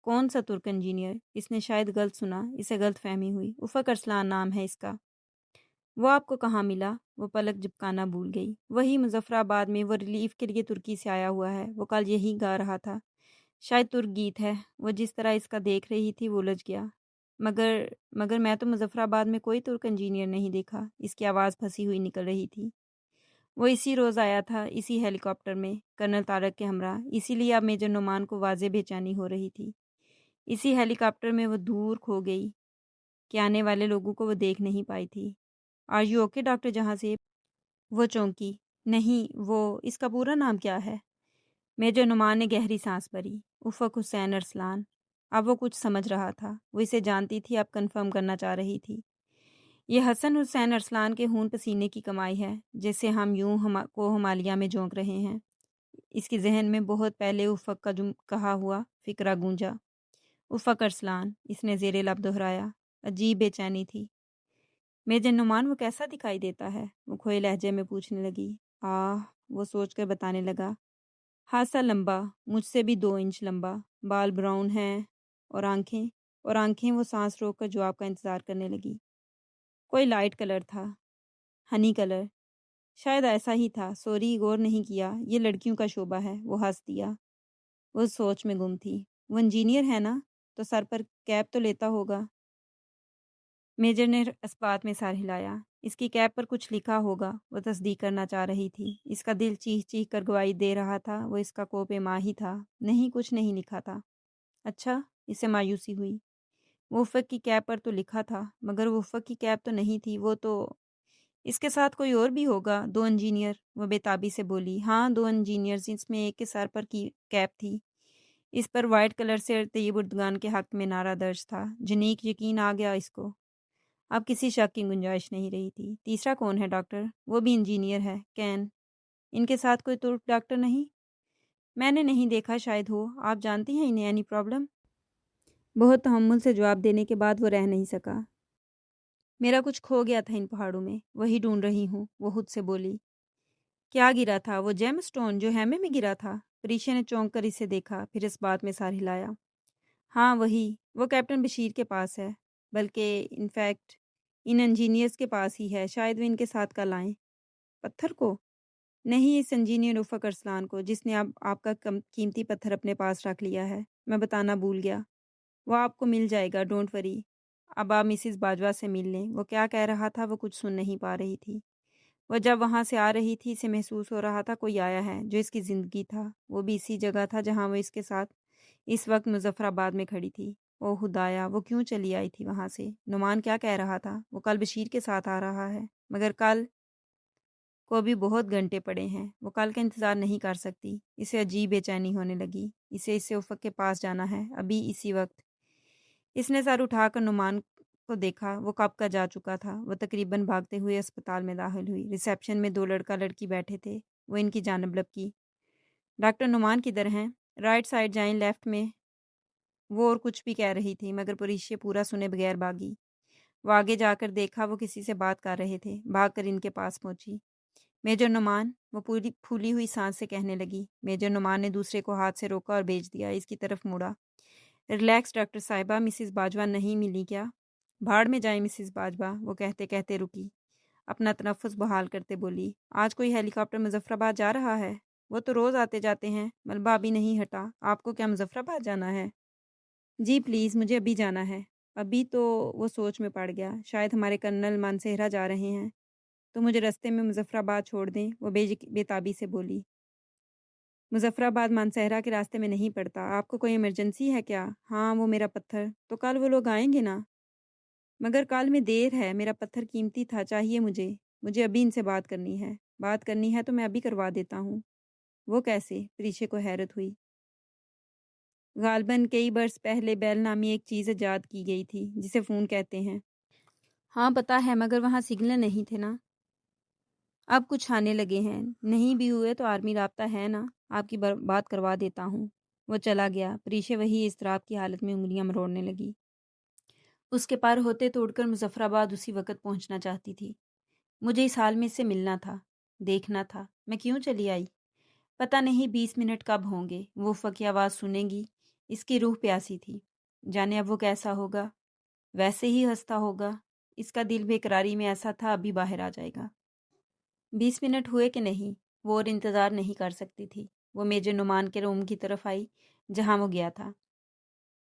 کون سا ترک انجینئر؟ اس نے شاید غلط سنا، اسے غلط فہمی ہوئی۔ افق ارسلان نام ہے اس کا۔ وہ آپ کو کہاں ملا؟ وہ پلک جھپکانا بھول گئی۔ وہی مظفر آباد میں، وہ ریلیف کے لیے ترکی سے آیا ہوا ہے، وہ کل یہی گا رہا تھا۔ شاید ترک گیت ہے۔ وہ جس طرح اس کا دیکھ رہی تھی وہ الجھ گیا۔ مگر میں تو مظفر آباد میں کوئی ترک انجینئر نہیں دیکھا۔ اس کی آواز پھنسی ہوئی نکل رہی تھی۔ وہ اسی روز آیا تھا، اسی ہیلی کاپٹر میں، کرنل طارق کے ہمراہ، اسی لیے اب میجر نعمان کو واضح بے چینی ہو رہی تھی۔ اسی ہیلی کاپٹر میں وہ دور کھو گئی کہ آنے والے لوگوں کو وہ دیکھ نہیں پائی تھی۔ آر یو اوکے ڈاکٹر جہاں سے؟ وہ چونکی۔ نہیں، وہ، اس کا پورا نام کیا ہے؟ میجر نعمان نے گہری سانس بھری۔ افق حسین ارسلان۔ اب وہ کچھ سمجھ رہا تھا، وہ اسے جانتی تھی، اب کنفرم کرنا چاہ رہی تھی۔ یہ حسن حسین ارسلان کے خون پسینے کی کمائی ہے، جسے ہم یوں کو ہمالیہ میں جھونک رہے ہیں۔ اس کے ذہن میں بہت پہلے افق کا کہا ہوا فقرہ گونجا۔ افق ارسلان، اس نے زیر لب دہرایا۔ عجیب بے چینی تھی۔ میجر نعمان، وہ کیسا دکھائی دیتا ہے؟ وہ کھوئے لہجے میں پوچھنے لگی۔ وہ سوچ کر بتانے لگا۔ خاصا لمبا، مجھ سے بھی 2 انچ لمبا، بال براؤن ہیں، اور آنکھیں وہ سانس روک کر جواب کا انتظار کرنے لگی۔ کوئی لائٹ کلر تھا، ہنی کلر، شاید ایسا ہی تھا، سوری غور نہیں کیا، یہ لڑکیوں کا شعبہ ہے۔ وہ ہنس دیا۔ وہ سوچ میں گم تھی۔ وہ انجینئر ہے نا، تو سر پر کیپ تو لیتا ہوگا۔ میجر نے اثبات میں سر ہلایا۔ اس کی کیپ پر کچھ لکھا ہوگا، وہ تصدیق کرنا چاہ رہی تھی۔ اس کا دل چیخ چیخ کر گواہی دے رہا تھا، وہ اس کا کوپے ماں ہی تھا۔ نہیں، کچھ نہیں لکھا تھا۔ اچھا، اسے مایوسی ہوئی۔ وہ افق کی کیپ پر تو لکھا تھا، مگر وہ افق کی کیپ تو نہیں تھی، وہ تو اس کے ساتھ کوئی اور بھی ہوگا، 2 انجینئر۔ وہ بے تابی سے بولی۔ ہاں، 2 انجینئرز، اس میں ایک کے سر پر کی کیپ تھی، اس پر وائٹ کلر سے طیب اردگان کے حق میں نعرہ درج تھا۔ جنیک یقین آ گیا اس کو۔ اب کسی شک کی گنجائش نہیں رہی تھی۔ تیسرا کون ہے ڈاکٹر؟ وہ بھی انجینئر ہے، کین۔ ان کے ساتھ کوئی ترک ڈاکٹر نہیں؟ میں نے نہیں دیکھا، شاید ہو۔ آپ جانتی ہیں انہیں اینی پرابلم؟ بہت تحمل سے جواب دینے کے بعد وہ رہ نہیں سکا۔ میرا کچھ کھو گیا تھا ان پہاڑوں میں، وہی ڈھونڈ رہی ہوں، وہ خود سے بولی۔ کیا گرا تھا؟ وہ جیم اسٹون جو ہیمے میں گرا تھا؟ پریشا نے چونک کر اسے دیکھا، پھر اس بات میں سار ہلایا۔ ہاں وہی، وہ کیپٹن بشیر کے پاس ہے، بلکہ انفیکٹ ان انجینئرز کے پاس ہی ہے، شاید وہ ان کے ساتھ کل آئیں۔ پتھر کو؟ نہیں، اس انجینئر افق ارسلان کو، جس نے اب آپ کا قیمتی پتھر اپنے پاس رکھ لیا ہے۔ میں بتانا بھول گیا، وہ آپ کو مل جائے گا، ڈونٹ وری۔ اب آپ مسز باجوہ سے مل لیں۔ وہ کیا کہہ رہا تھا وہ کچھ سن نہیں پا رہی تھی۔ وہ جب وہاں سے آ رہی تھی اسے محسوس ہو رہا تھا کوئی آیا ہے جو اس کی زندگی تھا، وہ بھی اسی جگہ تھا جہاں وہ اس کے ساتھ اس وقت مظفر آباد میں کھڑی تھی۔ او خدایا، وہ کیوں چلی آئی تھی وہاں سے؟ نعمان کیا کہہ رہا تھا؟ وہ کل بشیر کے ساتھ آ رہا ہے، مگر کل کو ابھی بہت گھنٹے پڑے ہیں، وہ کل کا انتظار نہیں کر سکتی۔ اسے عجیب بے چینی ہونے لگی۔ اسے افق کے پاس جانا ہے، ابھی اسی وقت۔ اس نے سر اٹھا کر نعمان کو دیکھا، وہ کب کا جا چکا تھا۔ وہ تقریباً بھاگتے ہوئے اسپتال میں داخل ہوئی۔ ریسیپشن میں 2 لڑکا لڑکی بیٹھے تھے، وہ ان کی جانب لپکی۔ ڈاکٹر نعمان کدھر ہیں؟ رائٹ سائڈ جائیں، لیفٹ میں۔ وہ اور کچھ بھی کہہ رہی تھی مگر پریشا پورا سنے بغیر بھاگی۔ وہ آگے جا کر دیکھا وہ کسی سے بات کر رہے تھے، بھاگ کر ان کے پاس پہنچی۔ میجر نعمان، وہ پوری پھولی ہوئی سانس سے کہنے لگی۔ میجر نعمان نے دوسرے کو ہاتھ سے روکا اور بھیج دیا، اس کی طرف مڑا۔ ریلیکس ڈاکٹر صاحبہ، مسز باجوہ نہیں ملی کیا؟ بھاڑ میں جائیں مسز باجوہ، وہ کہتے کہتے رکی، اپنا تنفس بحال کرتے بولی۔ آج کوئی ہیلی کاپٹر مظفر آباد جا رہا ہے؟ وہ تو روز آتے جاتے ہیں، ملبہ ابھی نہیں ہٹا۔ آپ کو کیا مظفر آباد جانا ہے؟ جی پلیز، مجھے ابھی جانا ہے۔ ابھی تو وہ سوچ میں پڑ گیا، شاید ہمارے کرنل مانسہرہ جا رہے ہیں تو مجھے رستے میں مظفر آباد چھوڑ دیں، وہ بے تابی سے بولی۔ مظفر آباد مانسہرہ کے راستے میں نہیں پڑتا، آپ کو کوئی ایمرجنسی ہے کیا؟ ہاں، وہ میرا پتھر، تو کل وہ لوگ آئیں گے نا؟ مگر کل میں دیر ہے، میرا پتھر قیمتی تھا، چاہیے مجھے ابھی ان سے بات کرنی ہے تو میں ابھی کروا دیتا ہوں۔ وہ کیسے؟ پریشا کو حیرت ہوئی۔ غالباً کئی برس پہلے بیل نامی ایک چیز ایجاد کی گئی تھی جسے فون کہتے ہیں۔ ہاں پتہ ہے، مگر وہاں سگنل نہیں تھے نا۔ اب کچھ آنے لگے ہیں، نہیں بھی ہوئے تو آرمی رابطہ ہے نا، آپ کی بات کروا دیتا ہوں۔ وہ چلا گیا۔ پریشا وہی اضطراب کی حالت میں انگلیاں مروڑنے لگی۔ اس کے پار ہوتے توڑ کر مظفر آباد اسی وقت پہنچنا چاہتی تھی۔ مجھے اس حال میں اس سے ملنا تھا، دیکھنا تھا، میں کیوں چلی آئی؟ پتہ نہیں 20 منٹ کب ہوں گے، وہ افق کی آواز سنے گی، اس کی روح پیاسی تھی۔ جانے اب وہ کیسا ہوگا؟ ویسے ہی ہنستا ہوگا، اس کا دل بے قراری میں ایسا تھا ابھی باہر آ جائے گا۔ 20 منٹ ہوئے کہ نہیں، وہ اور انتظار نہیں کر سکتی تھی۔ وہ میجر نعمان کے روم کی طرف آئی جہاں وہ گیا تھا۔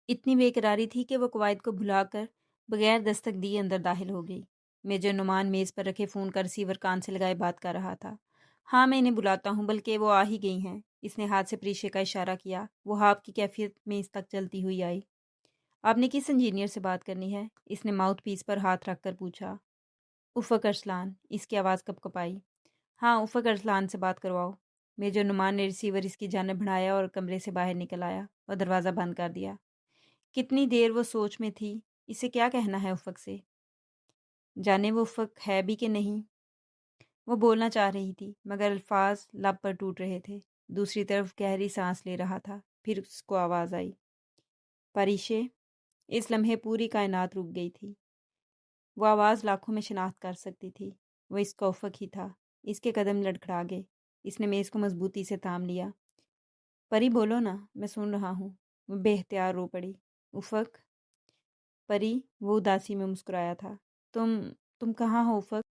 اتنی بے قراری تھی کہ وہ قواعد کو بھلا کر بغیر دستک دیے اندر داخل ہو گئی۔ میجر نعمان میز پر رکھے فون کا ریسیور کان سے لگائے بات کر رہا تھا۔ ہاں میں انہیں بلاتا ہوں، بلکہ وہ آ ہی گئی ہیں۔ اس نے ہاتھ سے پریشا کا اشارہ کیا۔ وہ ہاپ کی کیفیت میں اس تک چلتی ہوئی آئی۔ آپ نے کس انجینئر سے بات کرنی ہے؟ اس نے ماؤتھ پیس پر ہاتھ رکھ کر پوچھا۔ افق ارسلان، اس کی آواز کپ کپائی۔ ہاں، افق ارسلان سے بات کرواؤ۔ میجر نعمان نے ریسیور اس کی جانب بڑھایا اور کمرے سے باہر نکل آیا اور دروازہ بند کر دیا۔ کتنی دیر وہ سوچ میں تھی، اسے کیا کہنا ہے افق سے؟ جانے وہ افق ہے بھی کہ نہیں؟ وہ بولنا چاہ رہی تھی مگر الفاظ لب پر ٹوٹ رہے تھے۔ دوسری طرف گہری سانس لے رہا تھا، پھر اس کو آواز آئی، پریشا۔ اس لمحے پوری کائنات رک گئی تھی۔ وہ آواز لاکھوں میں شناخت کر سکتی تھی، وہ اس کا افق ہی تھا۔ اس کے قدم لڑکھڑا گئے۔ اس نے میز کو مضبوطی سے تھام لیا۔ پری بولو نا، میں سن رہا ہوں۔ وہ بے اختیار رو پڑی۔ افق؟ پری، وہ اداسی میں مسکرایا تھا۔ تم کہاں ہو افق؟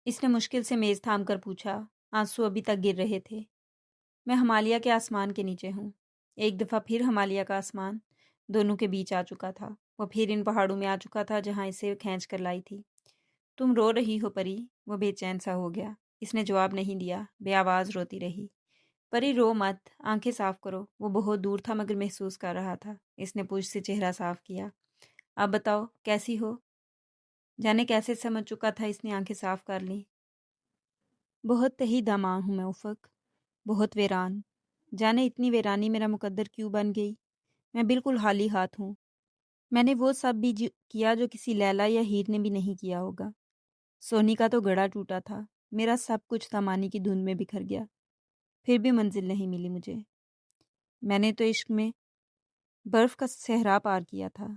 اس نے مشکل سے میز تھام کر پوچھا، آنسو ابھی تک گر رہے تھے۔ میں ہمالیہ کے آسمان کے نیچے ہوں۔ ایک دفعہ پھر ہمالیہ کا آسمان دونوں کے بیچ آ چکا تھا۔ وہ پھر ان پہاڑوں میں آ چکا تھا جہاں اسے کھینچ کر لائی تھی۔ تم رو رہی ہو پری؟ وہ بے چین سا ہو گیا۔ اس نے جواب نہیں دیا، بے آواز روتی رہی۔ پری رو مت، آنکھیں صاف کرو۔ وہ بہت دور تھا مگر محسوس کر رہا تھا۔ اس نے پوچھ سے چہرہ صاف کیا۔ اب بتاؤ کیسی ہو؟ جانے کیسے سمجھ چکا تھا اس نے آنکھیں صاف کر لیں۔ بہت تہی دماغ ہوں میں افق، بہت ویران۔ جانے اتنی ویرانی میرا مقدر کیوں بن گئی؟ میں بالکل خالی ہاتھ ہوں۔ میں نے وہ سب بھی کیا جو کسی لیلا یا ہیر نے بھی نہیں کیا ہوگا۔ سونی کا تو گڑا ٹوٹا تھا، میرا سب کچھ تمانی کی دھند میں بکھر گیا، پھر بھی منزل نہیں ملی مجھے۔ میں نے تو عشق میں برف کا صحرا پار کیا تھا۔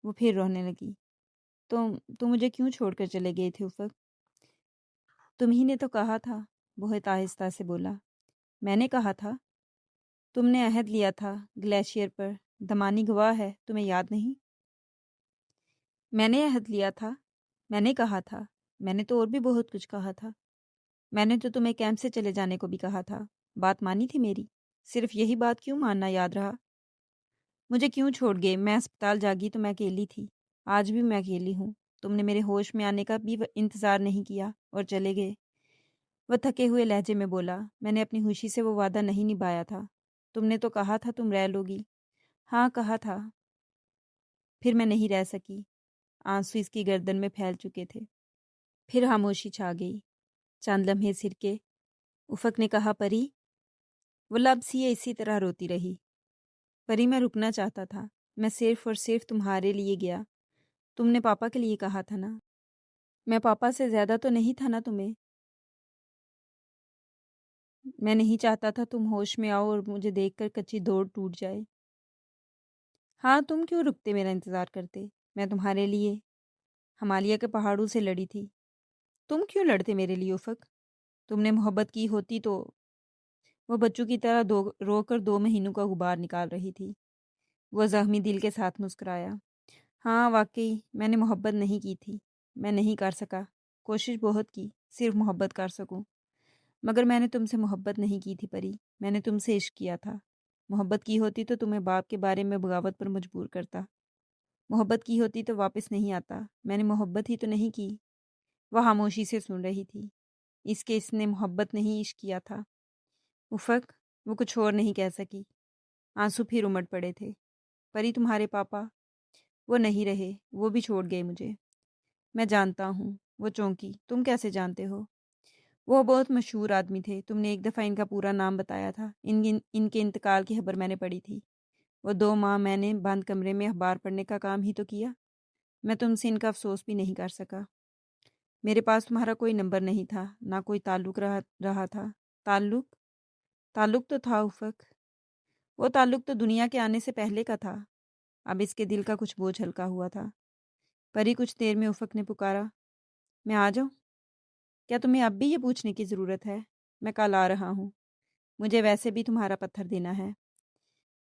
وہ پھر رونے لگی۔ تم مجھے کیوں چھوڑ کر چلے گئے تھے افق؟ تم ہی نے تو کہا تھا، بہت آہستہ سے بولا۔ میں نے کہا تھا؟ تم نے عہد لیا تھا گلیشیئر پر، دمانی گواہ ہے، تمہیں یاد نہیں؟ میں نے عہد لیا تھا، میں نے کہا تھا، میں نے تو اور بھی بہت کچھ کہا تھا۔ میں نے تو تمہیں کیمپ سے چلے جانے کو بھی کہا تھا، بات مانی تھی میری؟ صرف یہی بات کیوں ماننا یاد رہا؟ مجھے کیوں چھوڑ گئے؟ میں اسپتال جاگی تو میں اکیلی تھی، آج بھی میں اکیلی ہوں۔ تم نے میرے ہوش میں آنے کا بھی انتظار نہیں کیا اور چلے گئے۔ وہ تھکے ہوئے لہجے میں بولا، میں نے اپنی خوشی سے وہ وعدہ نہیں نبھایا تھا۔ تم نے تو کہا تھا تم رہ لوگی۔ ہاں کہا تھا، پھر میں نہیں رہ سکی۔ آنسو اس کی گردن میں پھیل چکے تھے۔ پھر خاموشی چھا گئی۔ چند لمحے سرکے۔ افق نے کہا، پری؟ وہ لفظ ہی اسی طرح روتی رہی۔ پری، میں رکنا چاہتا تھا، میں صرف اور صرف تمہارے لیے گیا۔ تم نے پاپا کے لیے کہا تھا نا؟ میں پاپا سے زیادہ تو نہیں تھا نا تمہیں؟ میں نہیں چاہتا تھا تم ہوش میں آؤ اور مجھے دیکھ کر کچی دوڑ ٹوٹ جائے۔ ہاں، تم کیوں رکتے میرا انتظار کرتے؟ میں تمہارے لیے ہمالیہ کے پہاڑوں سے لڑی تھی۔ تم کیوں لڑتے میرے لیے افق؟ تم نے محبت کی ہوتی تو… وہ بچوں کی طرح رو کر 2 مہینوں کا غبار نکال رہی تھی۔ وہ زخمی دل کے ساتھ مسکرایا۔ ہاں واقعی میں نے محبت نہیں کی تھی، میں نہیں کر سکا۔ کوشش بہت کی، صرف محبت کر سکوں، مگر میں نے تم سے محبت نہیں کی تھی پری، میں نے تم سے عشق کیا تھا۔ محبت کی ہوتی تو تمہیں باپ کے بارے میں بغاوت پر مجبور کرتا۔ محبت کی ہوتی تو واپس نہیں آتا۔ میں نے محبت ہی تو نہیں کی۔ وہ خاموشی سے سن رہی تھی۔ اس نے محبت نہیں عشق کیا تھا۔ افق، وہ کچھ اور نہیں کہہ سکی۔ آنسو پھر امڑ پڑے تھے۔ پری، تمہارے پاپا؟ وہ نہیں رہے، وہ بھی چھوڑ گئے مجھے۔ میں جانتا ہوں۔ وہ چونکی۔ تم کیسے جانتے ہو؟ وہ بہت مشہور آدمی تھے، تم نے ایک دفعہ ان کا پورا نام بتایا تھا۔ ان کے انتقال کی خبر میں نے پڑھی تھی۔ وہ 2 ماہ میں نے بند کمرے میں اخبار پڑھنے کا کام ہی تو کیا۔ میں تم سے ان کا افسوس بھی نہیں کر سکا۔ میرے پاس تمہارا کوئی نمبر نہیں تھا، نہ کوئی تعلق رہا تھا۔ تعلق تو تھا افق۔ وہ تعلق تو دنیا کے آنے سے پہلے کا تھا۔ اب اس کے دل کا کچھ بوجھ ہلکا ہوا تھا۔ پری، کچھ دیر میں افق نے پکارا، میں آ جاؤں؟ کیا تمہیں اب بھی یہ پوچھنے کی ضرورت ہے؟ میں کل آ رہا ہوں۔ مجھے ویسے بھی تمہارا پتھر دینا ہے۔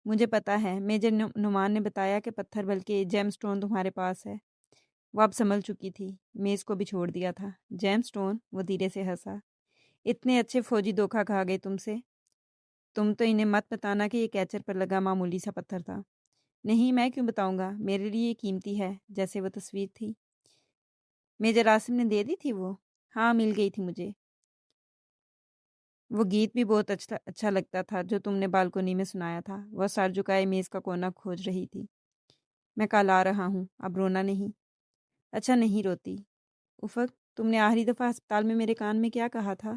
مجھے پتا ہے، میجر نعمان نے بتایا کہ پتھر بلکہ جیم سٹون تمہارے پاس ہے۔ وہ اب سنبھل چکی تھی، میز کو بھی چھوڑ دیا تھا۔ جیم سٹون؟ وہ دھیرے سے ہنسا۔ اتنے اچھے فوجی دھوکہ کھا گئے تم سے؟ تم تو انہیں مت بتانا کہ یہ کیچر پر لگا معمولی سا پتھر تھا۔ نہیں، میں کیوں بتاؤں گا، میرے لیے یہ قیمتی ہے، جیسے وہ تصویر تھی۔ میجر عاصم نے دے دی تھی وہ؟ ہاں، مل گئی تھی مجھے۔ وہ گیت بھی بہت اچھا لگتا تھا جو تم نے بالکونی میں سنایا تھا۔ وہ سر جھکائے میز کا کونا کھوج رہی تھی۔ میں کل آ رہا ہوں، اب رونا نہیں۔ اچھا، نہیں روتی۔ افق، تم نے آخری دفعہ ہسپتال میں میرے کان میں کیا کہا تھا؟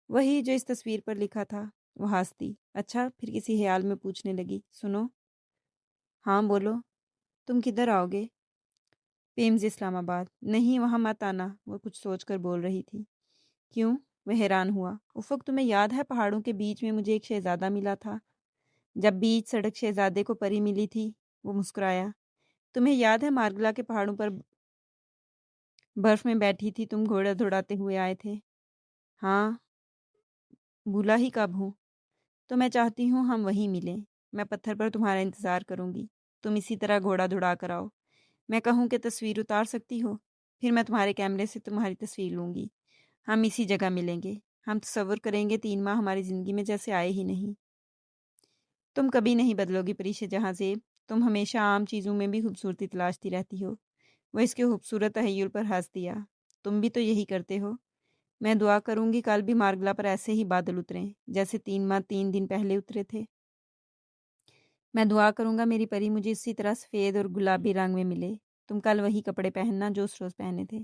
وہی جو اس تصویر پر لکھا تھا۔ وہ ہنستی۔ اچھا، پھر کسی خیال میں پوچھنے لگی، سنو؟ ہاں بولو۔ تم کدھر آؤ گے؟ پیمز، اسلام آباد۔ نہیں، وہاں مت آنا۔ وہ کچھ سوچ کر بول رہی تھی۔ کیوں؟ وہ حیران ہوا۔ افق، تمہیں یاد ہے پہاڑوں کے بیچ میں مجھے ایک شہزادہ ملا تھا؟ جب بیچ سڑک شہزادے کو پری ملی تھی۔ وہ مسکرایا۔ تمہیں یاد ہے مارگلا کے پہاڑوں پر برف میں بیٹھی تھی، تم گھوڑا دوڑاتے ہوئے آئے تھے؟ ہاں، بھولا ہی کب ہوں۔ تو میں چاہتی ہوں ہم وہیں ملیں۔ میں پتھر پر تمہارا انتظار کروں گی، تم اسی طرح گھوڑا دوڑا کر آؤ۔ میں کہوں کہ تصویر اتار سکتی ہو، پھر میں تمہارے کیمرے سے تمہاری تصویر لوں گی۔ ہم اسی جگہ ملیں گے۔ ہم تصور کریں گے 3 ماہ ہماری زندگی میں جیسے آئے ہی نہیں۔ تم کبھی نہیں بدلو گی پریش جہاں زیب، تم ہمیشہ عام چیزوں میں بھی خوبصورتی تلاشتی رہتی ہو۔ وہ اس کے خوبصورت تحیر پر ہنس دیا۔ تم بھی تو یہی کرتے ہو۔ میں دعا کروں گی کل بھی مارگلا پر ایسے ہی بادل اتریں جیسے 3 ماہ 3 دن پہلے اترے تھے۔ میں دعا کروں گا میری پری مجھے اسی طرح سفید اور گلابی رنگ میں ملے۔ تم کل وہی کپڑے پہننا جو اس روز پہنے تھے۔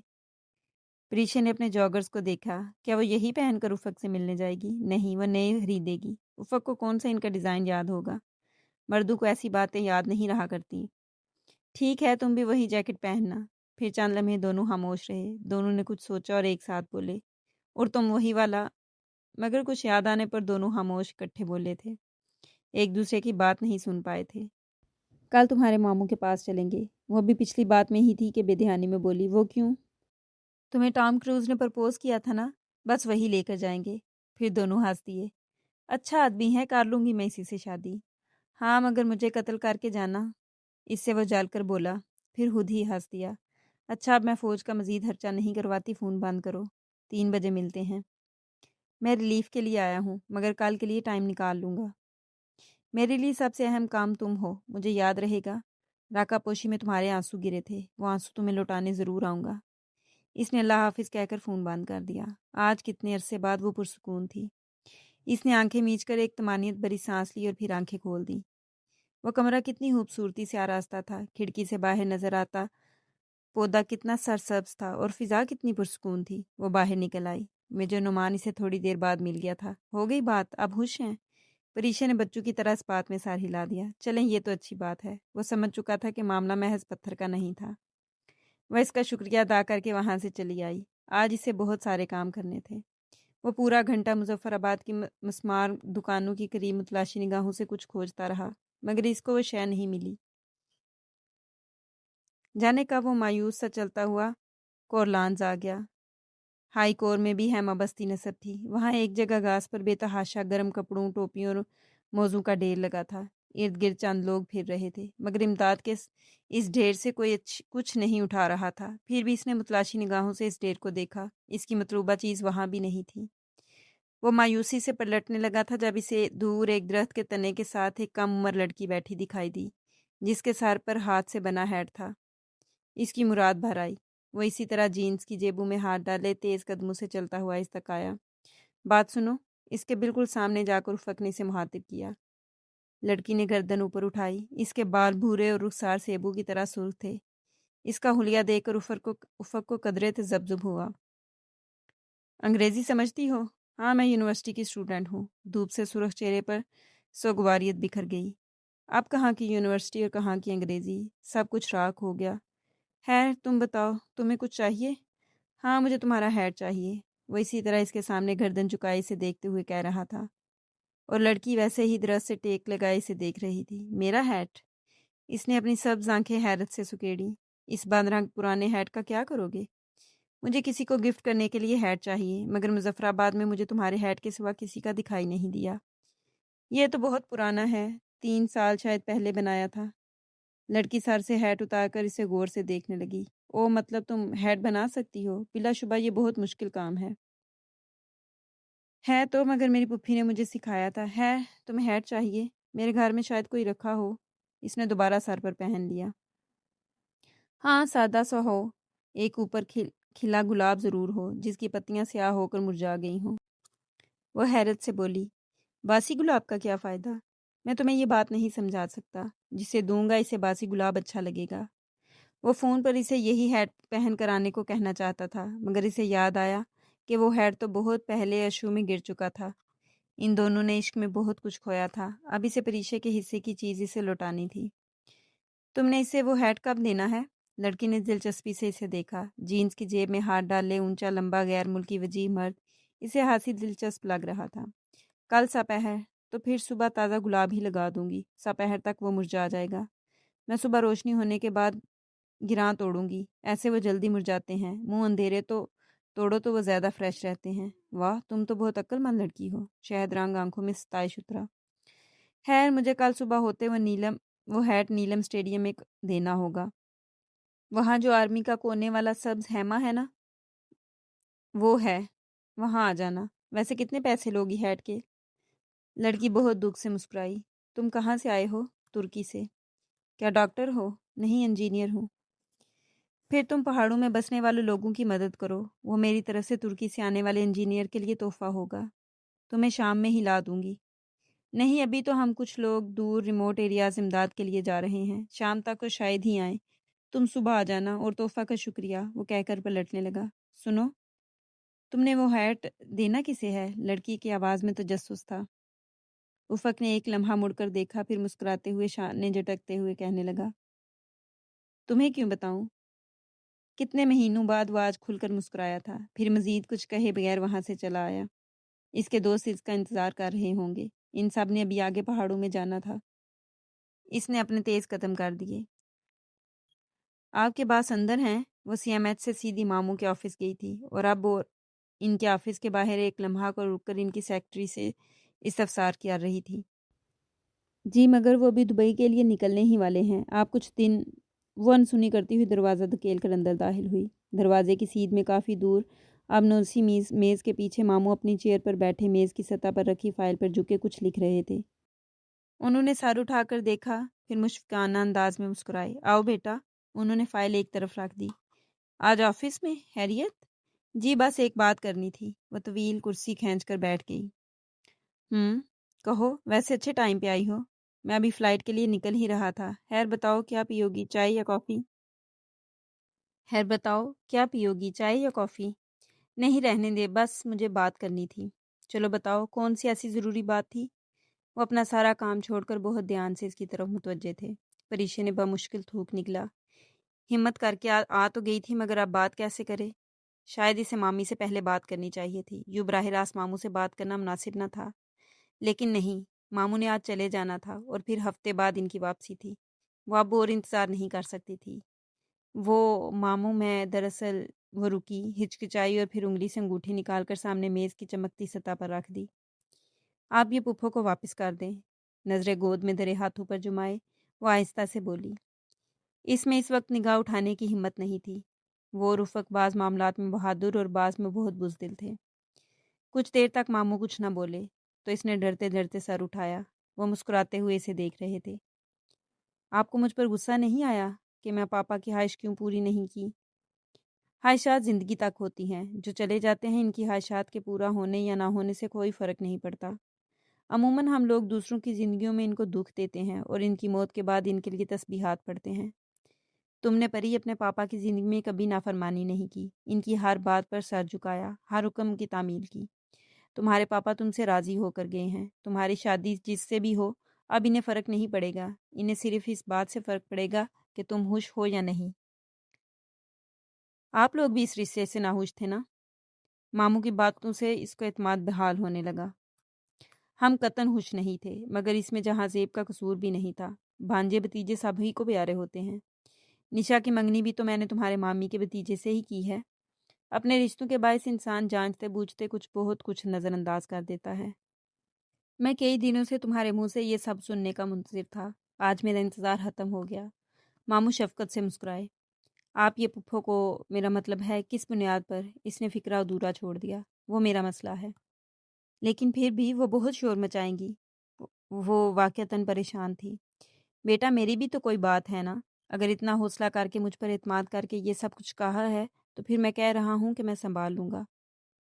پریشا نے اپنے جاگرز کو دیکھا۔ کیا وہ یہی پہن کر افق سے ملنے جائے گی؟ نہیں، وہ نئے خریدے گی۔ افق کو کون سا ان کا ڈیزائن یاد ہوگا؟ مردوں کو ایسی باتیں یاد نہیں رہا کرتی۔ ٹھیک ہے، تم بھی وہی جیکٹ پہننا۔ پھر چند لمحے دونوں خاموش رہے۔ دونوں نے کچھ سوچا اور ایک ساتھ بولے، اور تم وہی والا۔ مگر کچھ یاد آنے پر دونوں خاموش اکٹھے بولے تھے۔ ایک دوسرے کی بات نہیں سن پائے تھے۔ کل تمہارے ماموں کے پاس چلیں گے۔ وہ بھی پچھلی بات میں ہی تھی کہ بے دھیانی میں بولی، وہ کیوں؟ تمہیں ٹام کروز نے پرپوز کیا تھا نا، بس وہی لے کر جائیں گے۔ پھر دونوں ہنس دیے۔ اچھا آدمی ہے، کر لوں گی میں اسی سے شادی۔ ہاں مگر مجھے قتل کر کے جانا۔ اس سے وہ جل کر بولا، پھر خود ہی ہنس دیا۔ اچھا اب میں فوج کا مزید خرچہ نہیں کرواتی، فون بند کرو، 3 بجے ملتے ہیں۔ میں ریلیف کے لیے آیا ہوں مگر کل کے لیے ٹائم نکال لوں گا۔ میرے لیے سب سے اہم کام تم ہو، مجھے یاد رہے گا۔ راکا پوشی میں تمہارے آنسو گرے تھے، وہ آنسو تمہیں لوٹانے ضرور آؤں گا۔ اس نے اللہ حافظ کہہ کر فون بند کر دیا۔ آج کتنے عرصے بعد وہ پرسکون تھی۔ اس نے آنکھیں میچ کر ایک طمانینت بھری سانس لی اور پھر آنکھیں کھول دیں۔ وہ کمرہ کتنی خوبصورتی سے آراستہ تھا، کھڑکی سے باہر نظر آتا پودا کتنا سرسبز تھا اور فضا کتنی پرسکون تھی۔ وہ باہر نکل آئی۔ میجر نعمان اسے تھوڑی دیر بعد مل گیا تھا۔ ہو گئی بات، اب خوش ہیں؟ پریشا نے بچوں کی طرح اس بات میں سر ہلا دیا۔ چلیں یہ تو اچھی بات ہے۔ وہ سمجھ چکا تھا کہ معاملہ محض پتھر کا نہیں تھا۔ وہ اس کا شکریہ ادا کر کے وہاں سے چلی آئی۔ آج اسے بہت سارے کام کرنے تھے۔ وہ پورا گھنٹہ مظفر آباد کی مسمار دکانوں کی قریب متلاشی نگاہوں سے کچھ کھوجتا رہا مگر اس کو وہ شے نہیں ملی۔ جانے کا وہ مایوس سا چلتا ہوا کورلانز آ گیا۔ ہائی کور میں بھی ہیما بستی نصب تھی۔ وہاں ایک جگہ گھاس پر بے تحاشا گرم کپڑوں، ٹوپیوں اور موزوں کا ڈھیر لگا تھا۔ ارد گرد چند لوگ پھر رہے تھے مگر امداد کے اس ڈھیر سے کوئی کچھ نہیں اٹھا رہا تھا۔ پھر بھی اس نے متلاشی نگاہوں سے اس ڈھیر کو دیکھا۔ اس کی مطلوبہ چیز وہاں بھی نہیں تھی۔ وہ مایوسی سے پلٹنے لگا تھا جب اسے دور ایک درخت کے تنے کے ساتھ ایک کم عمر لڑکی بیٹھی دکھائی دی جس کے سر پر ہاتھ سے بنا ہیڈ تھا۔ اس کی مراد بھر آئی۔ وہ اسی طرح جینز کی جیبوں میں ہاتھ ڈالے تیز قدموں سے چلتا ہوا اس تک آیا۔ بات سنو، اس کے بالکل سامنے جا کر افق نے اسے مخاطب کیا۔ لڑکی نے گردن اوپر اٹھائی۔ اس کے بال بھورے اور رخسار سیبوں کی طرح سرخ تھے۔ اس کا حلیہ دیکھ کر افق کو قدرے تذبذب ہوا۔ انگریزی سمجھتی ہو؟ ہاں میں یونیورسٹی کی اسٹوڈنٹ ہوں۔ دھوپ سے سرخ چہرے پر سوگواریت بکھر گئی۔ اب کہاں کی یونیورسٹی اور کہاں کی انگریزی، سب کچھ راکھ ہو گیا۔ خیر تم بتاؤ، تمہیں کچھ چاہیے؟ ہاں مجھے تمہارا ہیٹ چاہیے۔ وہ اسی طرح اس کے سامنے گردن چکائی سے دیکھتے ہوئے کہہ رہا تھا اور لڑکی ویسے ہی درخت سے ٹیک لگائے اسے دیکھ رہی تھی۔ میرا ہیٹ؟ اس نے اپنی سبز آنکھیں حیرت سے سکیڑی۔ اس بادرنگ پرانے ہیٹ کا کیا کرو گے؟ مجھے کسی کو گفٹ کرنے کے لیے ہیٹ چاہیے مگر مظفر آباد میں مجھے تمہارے ہیٹ کے سوا کسی کا دکھائی نہیں دیا۔ یہ تو بہت پرانا ہے، 3 سال شاید پہلے بنایا تھا۔ لڑکی سر سے ہیٹ اتار کر اسے غور سے دیکھنے لگی۔ او مطلب تم ہیٹ بنا سکتی ہو؟ بلا شبہ یہ بہت مشکل کام ہے تو مگر میری پھوپھی نے مجھے سکھایا تھا۔ ہے تمہیں ہیٹ چاہیے؟ میرے گھر میں شاید کوئی رکھا ہو۔ اس نے دوبارہ سر پر پہن لیا۔ ہاں سادہ سا ہو، ایک اوپر کھلا گلاب ضرور ہو جس کی پتیاں سیاہ ہو کر مرجھا گئی ہوں۔ وہ حیرت سے بولی، باسی گلاب کا کیا فائدہ؟ میں تمہیں یہ بات نہیں سمجھا سکتا۔ جسے دوں گا اسے باسی گلاب اچھا لگے گا۔ وہ فون پر اسے یہی ہیٹ پہن کر آنے کو کہنا چاہتا تھا مگر اسے یاد آیا کہ وہ ہیٹ تو بہت پہلے اشو میں گر چکا تھا۔ ان دونوں نے عشق میں بہت کچھ کھویا تھا، اب اسے پریشے کے حصے کی چیز اسے لوٹانی تھی۔ تم نے اسے وہ ہیٹ کب دینا ہے؟ لڑکی نے دلچسپی سے اسے دیکھا۔ جینز کی جیب میں ہاتھ ڈالے اونچا لمبا غیر ملکی وجیح مرد اسے ہاتھی دلچسپ لگ رہا تھا۔ کل سپہر، تو پھر صبح تازہ گلاب ہی لگا دوں گی، سپہر تک وہ مرجھا جائے گا۔ میں صبح روشنی ہونے کے بعد گراں توڑوں گی، ایسے وہ جلدی مرجھاتے ہیں، منہ اندھیرے تو توڑو تو وہ زیادہ فریش رہتے ہیں۔ واہ تم تو بہت عقل مند لڑکی ہو، شہد رنگ آنکھوں میں ستائش اترا۔ خیر مجھے کل صبح ہوتے وہ ہیٹ نیلم اسٹیڈیم میں دینا ہوگا، وہاں جو آرمی کا کونے والا سبز ہیما ہے نا، وہ ہے، وہاں آ جانا۔ ویسے کتنے پیسے لوگی ہیٹ کے؟ لڑکی بہت دکھ سے مسکرائی۔ تم کہاں سے آئے ہو؟ ترکی سے۔ کیا ڈاکٹر ہو؟ نہیں انجینئر ہوں۔ پھر تم پہاڑوں میں بسنے والے لوگوں کی مدد کرو، وہ میری طرف سے ترکی سے آنے والے انجینئر کے لیے تحفہ ہوگا۔ تمہیں شام میں ہی لا دوں گی۔ نہیں ابھی تو ہم کچھ لوگ دور ریموٹ ایریاز امداد کے لیے جا رہے ہیں، شام تک وہ شاید ہی آئیں۔ تم صبح آ جانا اور تحفہ کا شکریہ۔ وہ کہہ کر پلٹنے لگا۔ سنو، تم نے وہ ہیٹ دینا کسے ہے؟ لڑکی کی آواز میں تجسس تھا۔ افق نے ایک لمحہ مڑ کر دیکھا پھر مسکراتے ہوئے شانے جھٹکتے ہوئے کہنے لگا، تمہیں کیوں بتاؤں؟ کتنے مہینوں بعد وہ آج کھل کر مسکرایا تھا، پھر مزید کچھ کہے بغیر وہاں سے چلا آیا۔ اس کے دوست اس کا انتظار کر رہے ہوں گے۔ ان سب نے ابھی آگے پہاڑوں میں جانا تھا۔ اس نے اپنے تیز قدم کر دیے۔ آپ کے باس اندر ہیں؟ وہ سی ایم ایچ سے سیدھی ماموں کے آفس گئی تھی اور اب وہ ان کے آفس کے باہر ایک لمحہ کو رک کر ان کی سیکرٹری سے استفسار کر رہی تھی۔ جی مگر وہ بھی دبئی کے لیے نکلنے ہی والے ہیں، آپ کچھ دن۔ وہ انسنی کرتی ہوئی دروازہ دھکیل کر اندر داخل ہوئی۔ دروازے کی سیدھ میں کافی دور اب نوسی میز کے پیچھے ماموں اپنی چیئر پر بیٹھے میز کی سطح پر رکھی فائل پر جھک کے کچھ لکھ رہے تھے۔ انہوں نے سر اٹھا کر دیکھا، پھر مشفقانہ انداز میں مسکرائے۔ آؤ بیٹا۔ انہوں نے فائل ایک طرف رکھ دی۔ آج آفس میں خیریت؟ جی بس ایک بات کرنی تھی۔ وہ طویل کرسی کھینچ کر بیٹھ گئی۔ کہو، ویسے اچھے ٹائم پہ آئی ہو۔ میں ابھی فلائٹ کے لیے نکل ہی رہا تھا۔ خیر بتاؤ کیا پیو گی، چائے یا کافی؟ خیر بتاؤ کیا پیو گی، چائے یا کافی؟ نہیں رہنے دے، بس مجھے بات کرنی تھی۔ چلو بتاؤ کون سی ایسی ضروری بات تھی؟ وہ اپنا سارا کام چھوڑ کر بہت دھیان سے اس کی طرف متوجہ تھے۔ پریشے نے بمشکل تھوک نکلا۔ ہمت کر کے آ تو گئی تھی، مگر اب بات کیسے کرے؟ شاید اسے مامی سے پہلے بات کرنی چاہیے تھی۔ یوں براہ راست ماموں سے بات کرنا مناسب نہ تھا، لیکن نہیں، ماموں نے آج چلے جانا تھا اور پھر ہفتے بعد ان کی واپسی تھی۔ وہ اب اور انتظار نہیں کر سکتی تھی۔ وہ ماموں میں دراصل وہ رکی، ہچکچائی اور پھر انگلی سے انگوٹھی نکال کر سامنے میز کی چمکتی سطح پر رکھ دی۔ آپ یہ پپھو کو واپس کر دیں۔ نظریں گود میں دھرے ہاتھوں پر جمائے وہ آہستہ سے بولی۔ اس میں اس وقت نگاہ اٹھانے کی ہمت نہیں تھی۔ وہ رفق بعض معاملات میں بہادر اور بعض میں بہت بزدل تھے۔ کچھ دیر تک ماموں کچھ نہ بولے تو اس نے ڈرتے ڈرتے سر اٹھایا۔ وہ مسکراتے ہوئے اسے دیکھ رہے تھے۔ آپ کو مجھ پر غصہ نہیں آیا کہ میں پاپا کی خواہش کیوں پوری نہیں کی؟ خواہشات زندگی تک ہوتی ہیں، جو چلے جاتے ہیں ان کی خواہشات کے پورا ہونے یا نہ ہونے سے کوئی فرق نہیں پڑتا۔ عموماً ہم لوگ دوسروں کی زندگیوں میں ان کو دکھ دیتے ہیں اور ان کی موت کے بعد ان کے لیے تسبیحات پڑھتے ہیں۔ تم نے پری اپنے پاپا کی زندگی میں کبھی نافرمانی نہیں کی، ان کی ہر بات پر سر جھکایا، ہر حکم کی تعمیل کی۔ تمہارے پاپا تم سے راضی ہو کر گئے ہیں، تمہاری شادی جس سے بھی ہو اب انہیں فرق نہیں پڑے گا، انہیں صرف اس بات سے فرق پڑے گا کہ تم خوش ہو یا نہیں۔ آپ لوگ بھی اس رشتے سے ناخوش تھے نا؟ ماموں کی باتوں سے اس کو اعتماد بحال ہونے لگا۔ ہم قطعاً خوش نہیں تھے، مگر اس میں جہاں زیب کا قصور بھی نہیں تھا۔ بھانجے بتیجے سبھی کو پیارے ہوتے ہیں۔ نشا کی منگنی بھی تو میں نے تمہارے مامی کے بتیجے سے ہی کی ہے۔ اپنے رشتوں کے باعث انسان جانچتے بوجھتے بہت کچھ نظر انداز کر دیتا ہے۔ میں کئی دنوں سے تمہارے منہ سے یہ سب سننے کا منتظر تھا۔ آج میرا انتظار ختم ہو گیا۔ ماموں شفقت سے مسکرائے۔ آپ یہ پپھو کو، میرا مطلب ہے کس بنیاد پر؟ اس نے فکرہ ادھورا چھوڑ دیا۔ وہ میرا مسئلہ ہے۔ لیکن پھر بھی وہ بہت شور مچائیں گی۔ وہ واقعتاً پریشان تھی۔ بیٹا میری بھی تو کوئی بات ہے نا؟ اگر اتنا حوصلہ کر کے مجھ پر اعتماد کر کے یہ سب کچھ کہا ہے تو پھر میں کہہ رہا ہوں کہ میں سنبھال لوں گا،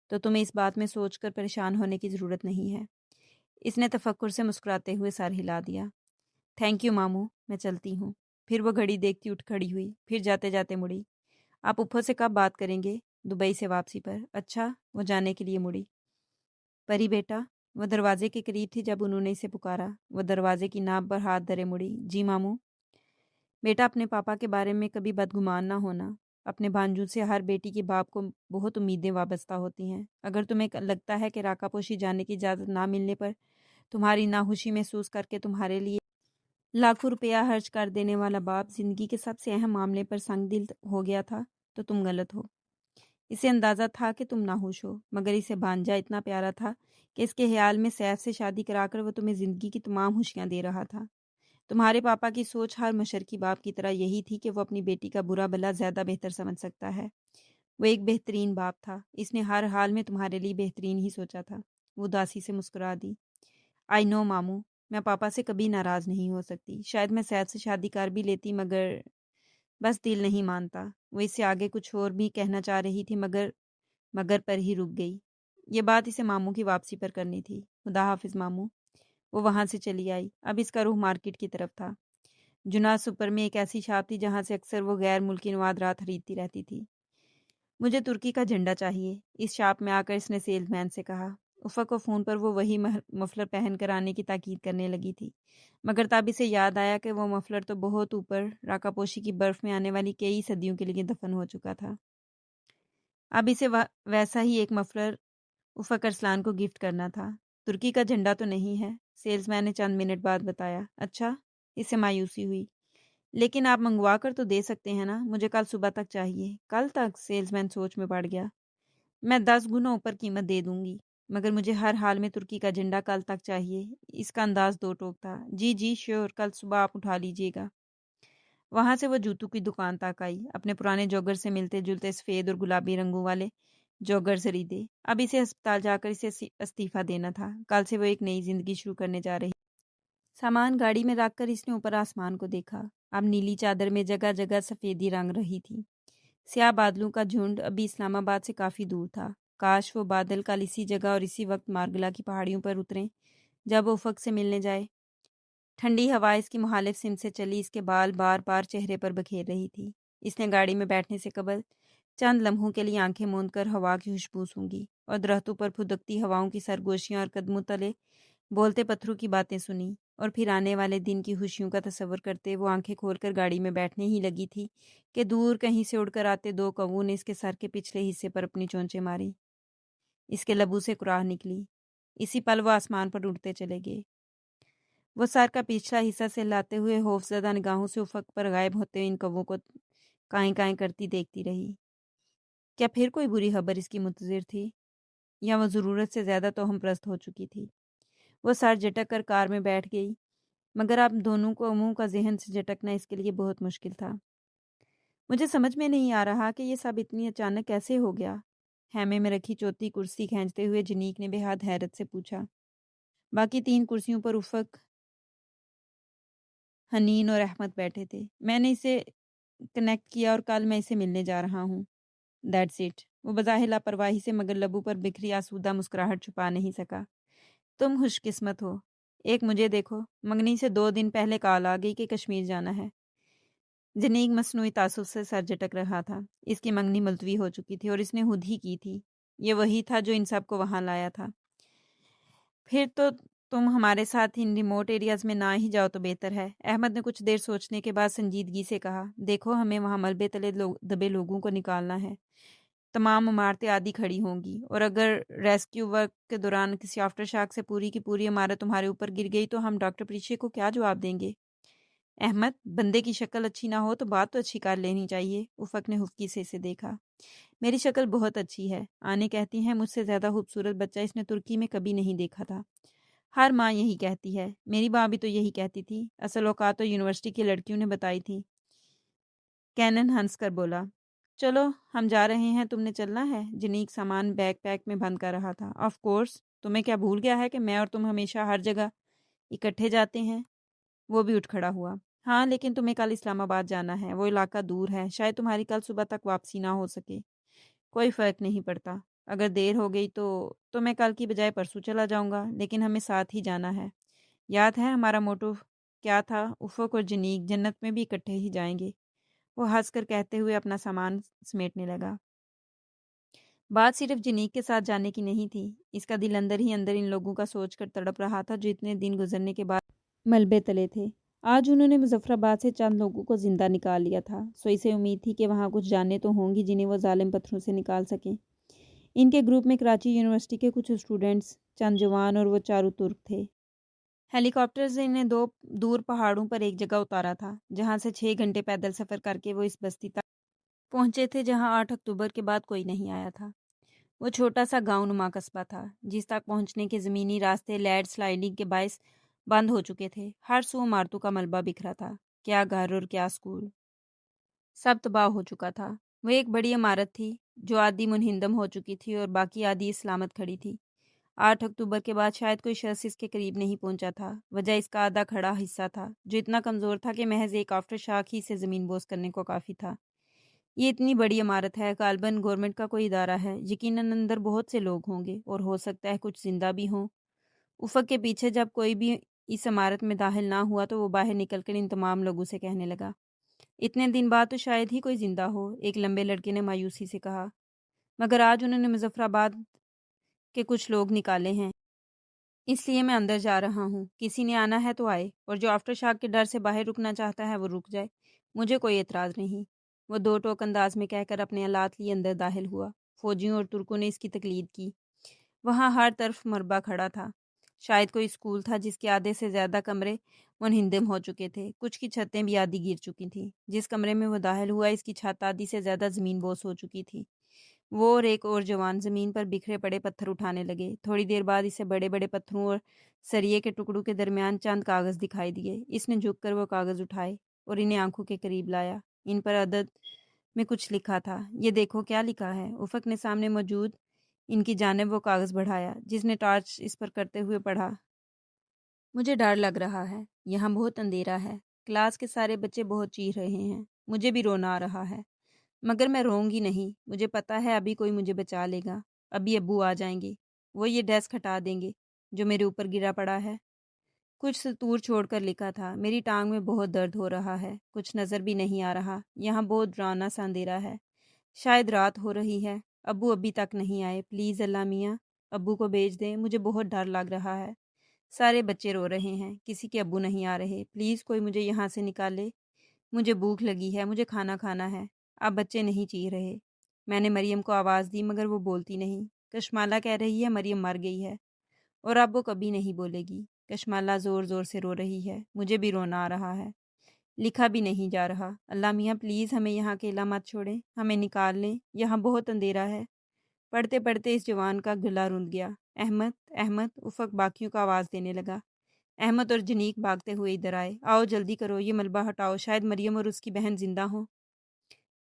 تو تمہیں اس بات میں سوچ کر پریشان ہونے کی ضرورت نہیں ہے۔ اس نے تفکر سے مسکراتے ہوئے سر ہلا دیا۔ تھینک یو ماموں، میں چلتی ہوں۔ پھر وہ گھڑی دیکھتی اٹھ کھڑی ہوئی، پھر جاتے جاتے مڑی۔ آپ پپھو سے کب بات کریں گے؟ دبئی سے واپسی پر۔ اچھا، وہ جانے کے لیے مڑی۔ پری بیٹا، وہ دروازے کے قریب تھی جب انہوں نے اسے پکارا۔ وہ دروازے کی ناب پر ہاتھ دھرے مڑی۔ جی ماموں۔ بیٹا اپنے پاپا کے بارے میں کبھی بدگمان نہ ہونا۔ اپنے بھانجوں سے ہر بیٹی کے باپ کو بہت امیدیں وابستہ ہوتی ہیں۔ اگر تمہیں لگتا ہے کہ راکا پوشی جانے کی اجازت نہ ملنے پر تمہاری ناخوشی محسوس کر کے تمہارے لیے لاکھوں روپیہ خرچ کر دینے والا باپ زندگی کے سب سے اہم معاملے پر سنگ دل ہو گیا تھا تو تم غلط ہو۔ اسے اندازہ تھا کہ تم ناخوش ہو، مگر اسے بھانجا اتنا پیارا تھا کہ اس کے خیال میں سیف سے شادی کرا کر وہ تمہیں زندگی کی تمام خوشیاں دے رہا تھا۔ تمہارے پاپا کی سوچ ہر مشرقی باپ کی طرح یہی تھی کہ وہ اپنی بیٹی کا برا بھلا زیادہ بہتر سمجھ سکتا ہے۔ وہ ایک بہترین باپ تھا، اس نے ہر حال میں تمہارے لیے بہترین ہی سوچا تھا۔ وہ اداسی سے مسکرا دی۔ آئی نو ماموں، میں پاپا سے کبھی ناراض نہیں ہو سکتی۔ شاید میں سیف سے شادی کر بھی لیتی، مگر بس دل نہیں مانتا۔ وہ اس سے آگے کچھ اور بھی کہنا چاہ رہی تھی مگر پر ہی رک گئی۔ یہ بات اسے ماموں کی واپسی پر کرنی تھی۔ خدا حافظ ماموں۔ وہ وہاں سے چلی آئی۔ اب اس کا رخ مارکیٹ کی طرف تھا۔ جناح سپر میں ایک ایسی شاپ تھی جہاں سے اکثر وہ غیر ملکی نوادرات خریدتی رہتی تھی۔ مجھے ترکی کا جھنڈا چاہیے، اس شاپ میں آ کر اس نے سیلز مین سے کہا۔ افق کو فون پر وہ وہی مفلر پہن کر آنے کی تاکید کرنے لگی تھی، مگر تب اسے یاد آیا کہ وہ مفلر تو بہت اوپر راکا پوشی کی برف میں آنے والی کئی صدیوں کے لیے دفن ہو چکا تھا۔ اب اسے ویسا ہی ایک مفلر افق ارسلان کو گفٹ کرنا تھا۔ ترکی کا جھنڈا تو نہیں ہے، سیلز مین نے چند منٹ بعد بتایا۔ اچھا، اس سے مایوسی ہوئی۔ لیکن آپ منگوا کر تو دے سکتے ہیں نا، مجھے کل صبح تک چاہیے۔ کل تک؟ سیلز مین سوچ میں پڑ گیا۔ میں 10 گنا اوپر قیمت دے دوں گی، مگر مجھے ہر حال میں ترکی کا جھنڈا کل تک چاہیے۔ اس کا انداز دو ٹوک تھا۔ جی جی شیور، کل صبح آپ اٹھا لیجئے گا۔ وہاں سے وہ جوتوں کی دکان تک آئی، اپنے پرانے جوگر سے ملتے جلتے سفید اور گلابی رنگوں والے جوگر خریدے۔ اب اسے ہسپتال جا کر اسے استعفیٰ دینا تھا۔ کل سے وہ ایک نئی زندگی شروع کرنے جا رہی۔ سامان گاڑی میں رکھ کر اس نے اوپر آسمان کو دیکھا۔ اب نیلی چادر میں جگہ جگہ سفیدی رنگ رہی تھی۔ سیاہ بادلوں کا جھنڈ ابھی اسلام آباد سے کافی دور تھا۔ کاش وہ بادل کل اسی جگہ اور اسی وقت مارگلا کی پہاڑیوں پر اتریں جب وہ افق سے ملنے جائے۔ ٹھنڈی ہوا اس کی مخالف سمت سے چلی، اس کے بال بار بار چہرے پر بکھیر رہی تھی۔ اس نے گاڑی میں بیٹھنے سے قبل چند لمحوں کے لیے آنکھیں موند کر ہوا کی خوشبو سونگھی اور درختوں پر پھدکتی ہواؤں کی سرگوشیاں اور قدموں تلے بولتے پتھروں کی باتیں سنی، اور پھر آنے والے دن کی خوشیوں کا تصور کرتے وہ آنکھیں کھول کر گاڑی میں بیٹھنے ہی لگی تھی کہ دور کہیں سے اڑ کر آتے 2 کووں نے اس کے سر کے پچھلے حصے پر اپنی چونچیں ماری۔ اس کے لبوں سے کراہ نکلی۔ اسی پل وہ آسمان پر اڑتے چلے گئے۔ وہ سر کا پچھلا حصہ سہلاتے ہوئے خوف زدہ نگاہوں سے افق پر غائب ہوتے ان کووں کو کائیں کائیں کرتی دیکھتی رہی۔ کیا پھر کوئی بری خبر اس کی منتظر تھی، یا وہ ضرورت سے زیادہ توہم پرست ہو چکی تھی؟ وہ سر جھٹک کر کار میں بیٹھ گئی، مگر اب دونوں قوموں کا ذہن سے جھٹکنا اس کے لیے بہت مشکل تھا۔ مجھے سمجھ میں نہیں آ رہا کہ یہ سب اتنی اچانک کیسے ہو گیا؟ خیمے میں رکھی چوتھی کرسی کھینچتے ہوئے جنیک نے بے حد حیرت سے پوچھا۔ باقی 3 کرسیوں پر افق، حنین اور احمد بیٹھے تھے۔ میں نے اسے کنیکٹ کیا اور کل میں اسے ملنے جا رہا ہوں۔ That's it. وہ بظاہر لاپرواہی سے مگر لبوں پر بکھری آسودہ مسکراہٹ چھپا نہیں سکا۔ تم خوش قسمت ہو۔ ایک مجھے دیکھو، منگنی سے 2 دن پہلے کال آ گئی کہ کشمیر جانا ہے۔ جنیک مصنوعی تعصب سے سر جھٹک رہا تھا۔ اس کی منگنی ملتوی ہو چکی تھی اور اس نے خود ہی کی تھی۔ یہ وہی تھا جو ان سب کو وہاں لایا تھا۔ پھر تو تم ہمارے ساتھ ان ریموٹ ایریاز میں نہ ہی جاؤ تو بہتر ہے، احمد نے کچھ دیر سوچنے کے بعد سنجیدگی سے کہا۔ دیکھو، ہمیں وہاں ملبے تلے دبے لوگوں کو نکالنا ہے۔ تمام عمارتیں آدھی کھڑی ہوں گی، اور اگر ریسکیو ورک کے دوران کسی آفٹر شاک سے پوری کی پوری عمارت تمہارے اوپر گر گئی تو ہم ڈاکٹر پریشے کو کیا جواب دیں گے؟ احمد، بندے کی شکل اچھی نہ ہو تو بات تو اچھی کر لینی چاہیے۔ افق نے حفکی سے اسے دیکھا۔ میری شکل بہت اچھی ہے، آنے کہتی ہیں مجھ سے زیادہ خوبصورت بچہ اس نے ترکی میں کبھی نہیں دیکھا تھا۔ ہر ماں یہی کہتی ہے، میری ماں بھی تو یہی کہتی تھی۔ اصل اوقات تو یونیورسٹی کی لڑکیوں نے بتائی تھی۔ کینن ہنس کر بولا۔ چلو ہم جا رہے ہیں، تم نے چلنا ہے؟ جنیک سامان بیگ پیک میں بند کر رہا تھا۔ آف کورس، تمہیں کیا بھول گیا ہے کہ میں اور تم ہمیشہ ہر جگہ اکٹھے جاتے ہیں؟ وہ بھی اٹھ کھڑا ہوا۔ ہاں، لیکن تمہیں کل اسلام آباد جانا ہے، وہ علاقہ دور ہے، شاید تمہاری کل صبح تک واپسی نہ ہو سکے۔ کوئی فرق نہیں پڑتا، اگر دیر ہو گئی تو میں کل کی بجائے پرسوں چلا جاؤں گا، لیکن ہمیں ساتھ ہی جانا ہے۔ یاد ہے ہمارا موٹو کیا تھا؟ افق اور جنیک جنت میں بھی اکٹھے ہی جائیں گے۔ وہ ہنس کر کہتے ہوئے اپنا سامان سمیٹنے لگا۔ بات صرف جنیک کے ساتھ جانے کی نہیں تھی، اس کا دل اندر ہی اندر ان لوگوں کا سوچ کر تڑپ رہا تھا جو اتنے دن گزرنے کے بعد ملبے تلے تھے۔ آج انہوں نے مظفر آباد سے چند لوگوں کو زندہ نکال لیا تھا، سو اسے امید تھی کہ وہاں کچھ جانیں تو ہوں گی جنہیں وہ ظالم پتھروں سے نکال سکیں۔ ان کے گروپ میں کراچی یونیورسٹی کے کچھ اسٹوڈنٹس، چند جوان اور وہ چاروں ترک تھے۔ ہیلی کاپٹر سے انہیں 2 دور پہاڑوں پر ایک جگہ اتارا تھا، جہاں سے 6 گھنٹے پیدل سفر کر کے وہ اس بستی تک پہنچے تھے جہاں 8 اکتوبر کے بعد کوئی نہیں آیا تھا۔ وہ چھوٹا سا گاؤں نما قصبہ تھا جس تک پہنچنے کے زمینی راستے لینڈ سلائڈنگ کے باعث بند ہو چکے تھے۔ ہر سو عمارتوں کا ملبہ بکھرا تھا، کیا گھر اور کیا اسکول، سب تباہ ہو چکا تھا۔ وہ ایک بڑی عمارت تھی جو آدھی منہدم ہو چکی تھی اور باقی آدھی سلامت کھڑی تھی۔ 8 اکتوبر کے بعد شاید کوئی شخص اس کے قریب نہیں پہنچا تھا، وجہ اس کا آدھا کھڑا حصہ تھا جو اتنا کمزور تھا کہ محض ایک آفٹر شاک ہی سے زمین بوس کرنے کو کافی تھا۔ یہ اتنی بڑی عمارت ہے، غالباً گورنمنٹ کا کوئی ادارہ ہے، یقیناً اندر بہت سے لوگ ہوں گے اور ہو سکتا ہے کچھ زندہ بھی ہوں۔ افق کے پیچھے جب کوئی بھی اس عمارت میں داخل نہ ہوا تو وہ باہر نکل کر ان تمام لوگوں سے کہنے لگا، اتنے دن بعد تو شاید ہی کوئی زندہ ہو، ایک لمبے لڑکے نے مایوسی سے کہا۔ مگر آج انہوں نے مظفر آباد کے کچھ لوگ نکالے ہیں، اس لیے میں اندر جا رہا ہوں۔ کسی نے آنا ہے تو آئے، اور جو آفٹر شاک کے ڈر سے باہر رکنا چاہتا ہے وہ رک جائے، مجھے کوئی اعتراض نہیں۔ وہ 2 ٹوک انداز میں کہہ کر اپنے آلات لیے اندر داخل ہوا۔ فوجیوں اور ترکوں نے اس کی تقلید کی۔ وہاں ہر طرف مربع کھڑا تھا، شاید کوئی اسکول تھا جس کے آدھے سے زیادہ کمرے منہدم ہو چکے تھے، کچھ کی چھتیں بھی آدھی گر چکی تھیں۔ جس کمرے میں وہ داخل ہوا اس کی چھت آدھی سے زیادہ زمین بوس ہو چکی تھی۔ وہ اور ایک اور جوان زمین پر بکھرے پڑے پتھر اٹھانے لگے۔ تھوڑی دیر بعد اسے بڑے بڑے پتھروں اور سریے کے ٹکڑوں کے درمیان چند کاغذ دکھائی دیے۔ اس نے جھک کر وہ کاغذ اٹھائے اور انہیں آنکھوں کے قریب لایا۔ ان پر عدد میں کچھ لکھا تھا۔ یہ دیکھو کیا لکھا ہے۔ افق نے سامنے موجود ان کی جانب وہ کاغذ بڑھایا۔ جس نے ٹارچ اس پر کرتے ہوئے پڑھا، مجھے ڈر لگ رہا ہے، یہاں بہت اندھیرا ہے، کلاس کے سارے بچے بہت چیخ رہے ہیں، مجھے بھی رونا آ رہا ہے، مگر میں روؤں گی نہیں، مجھے پتا ہے ابھی کوئی مجھے بچا لے گا، ابھی ابو آ جائیں گے، وہ یہ ڈیسک ہٹا دیں گے جو میرے اوپر گرا پڑا ہے۔ کچھ سطور چھوڑ کر لکھا تھا، میری ٹانگ میں بہت درد ہو رہا ہے، کچھ نظر بھی نہیں آ رہا، یہاں بہت ڈرانا سا اندھیرا ہے، شاید رات ہو رہی ہے، ابو ابھی تک نہیں آئے، پلیز اللہ میاں ابو کو بھیج دیں، مجھے بہت ڈر لگ رہا ہے، سارے بچے رو رہے ہیں، کسی کے ابو نہیں آ رہے، پلیز کوئی مجھے یہاں سے نکالے، مجھے بھوک لگی ہے، مجھے کھانا کھانا ہے۔ اب بچے نہیں چیخ رہے۔ میں نے مریم کو آواز دی مگر وہ بولتی نہیں۔ کشمالہ کہہ رہی ہے مریم مر گئی ہے اور اب وہ کبھی نہیں بولے گی۔ کشمالہ زور زور سے رو رہی ہے، مجھے بھی رونا آ رہا ہے، لکھا بھی نہیں جا رہا۔ اللہ میاں پلیز ہمیں یہاں اکیلا مت چھوڑیں، ہمیں نکال لیں، یہاں بہت اندھیرا ہے۔ پڑھتے پڑھتے اس جوان کا گلا رند گیا۔ احمد احمد، افق باقیوں کا آواز دینے لگا۔ احمد اور جنیک بھاگتے ہوئے ادھر آئے۔ آؤ جلدی کرو، یہ ملبہ ہٹاؤ، شاید مریم اور اس کی بہن زندہ ہوں۔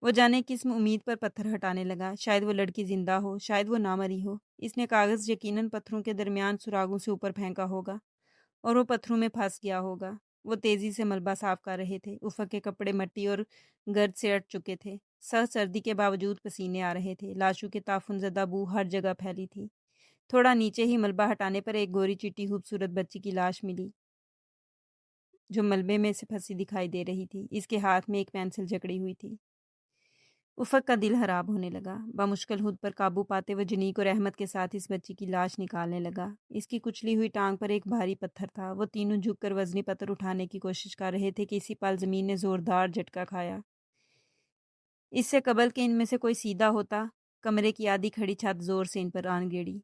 وہ جانے کس امید پر پتھر ہٹانے لگا، شاید وہ لڑکی زندہ ہو، شاید وہ نہ مری ہو۔ اس نے کاغذ یقیناً پتھروں کے درمیان سراغوں سے اوپر پھینکا ہوگا اور وہ پتھروں میں پھنس گیا ہوگا۔ وہ تیزی سے ملبہ صاف کر رہے تھے۔ افق کے کپڑے مٹی اور گرد سے اٹ چکے تھے، سخت سردی کے باوجود پسینے آ رہے تھے، لاشوں کے تعفن زدہ بو ہر جگہ پھیلی تھی۔ تھوڑا نیچے ہی ملبہ ہٹانے پر ایک گوری چٹی خوبصورت بچی کی لاش ملی جو ملبے میں سے پھنسی دکھائی دے رہی تھی۔ اس کے ہاتھ میں ایک پینسل جکڑی ہوئی تھی۔ افق کا دل خراب ہونے لگا۔ بمشکل خود پر قابو پاتے وہ جنیک اور احمد کے ساتھ اس بچی کی لاش نکالنے لگا۔ اس کی کچلی ہوئی ٹانگ پر ایک بھاری پتھر تھا۔ وہ تینوں جھک کر وزنی پتھر اٹھانے کی کوشش کر رہے تھے کہ اسی پل زمین نے زوردار جھٹکا کھایا۔ اس سے قبل کہ ان میں سے کوئی سیدھا ہوتا، کمرے کی آدھی کھڑی چھت زور سے ان پر آن گڑی۔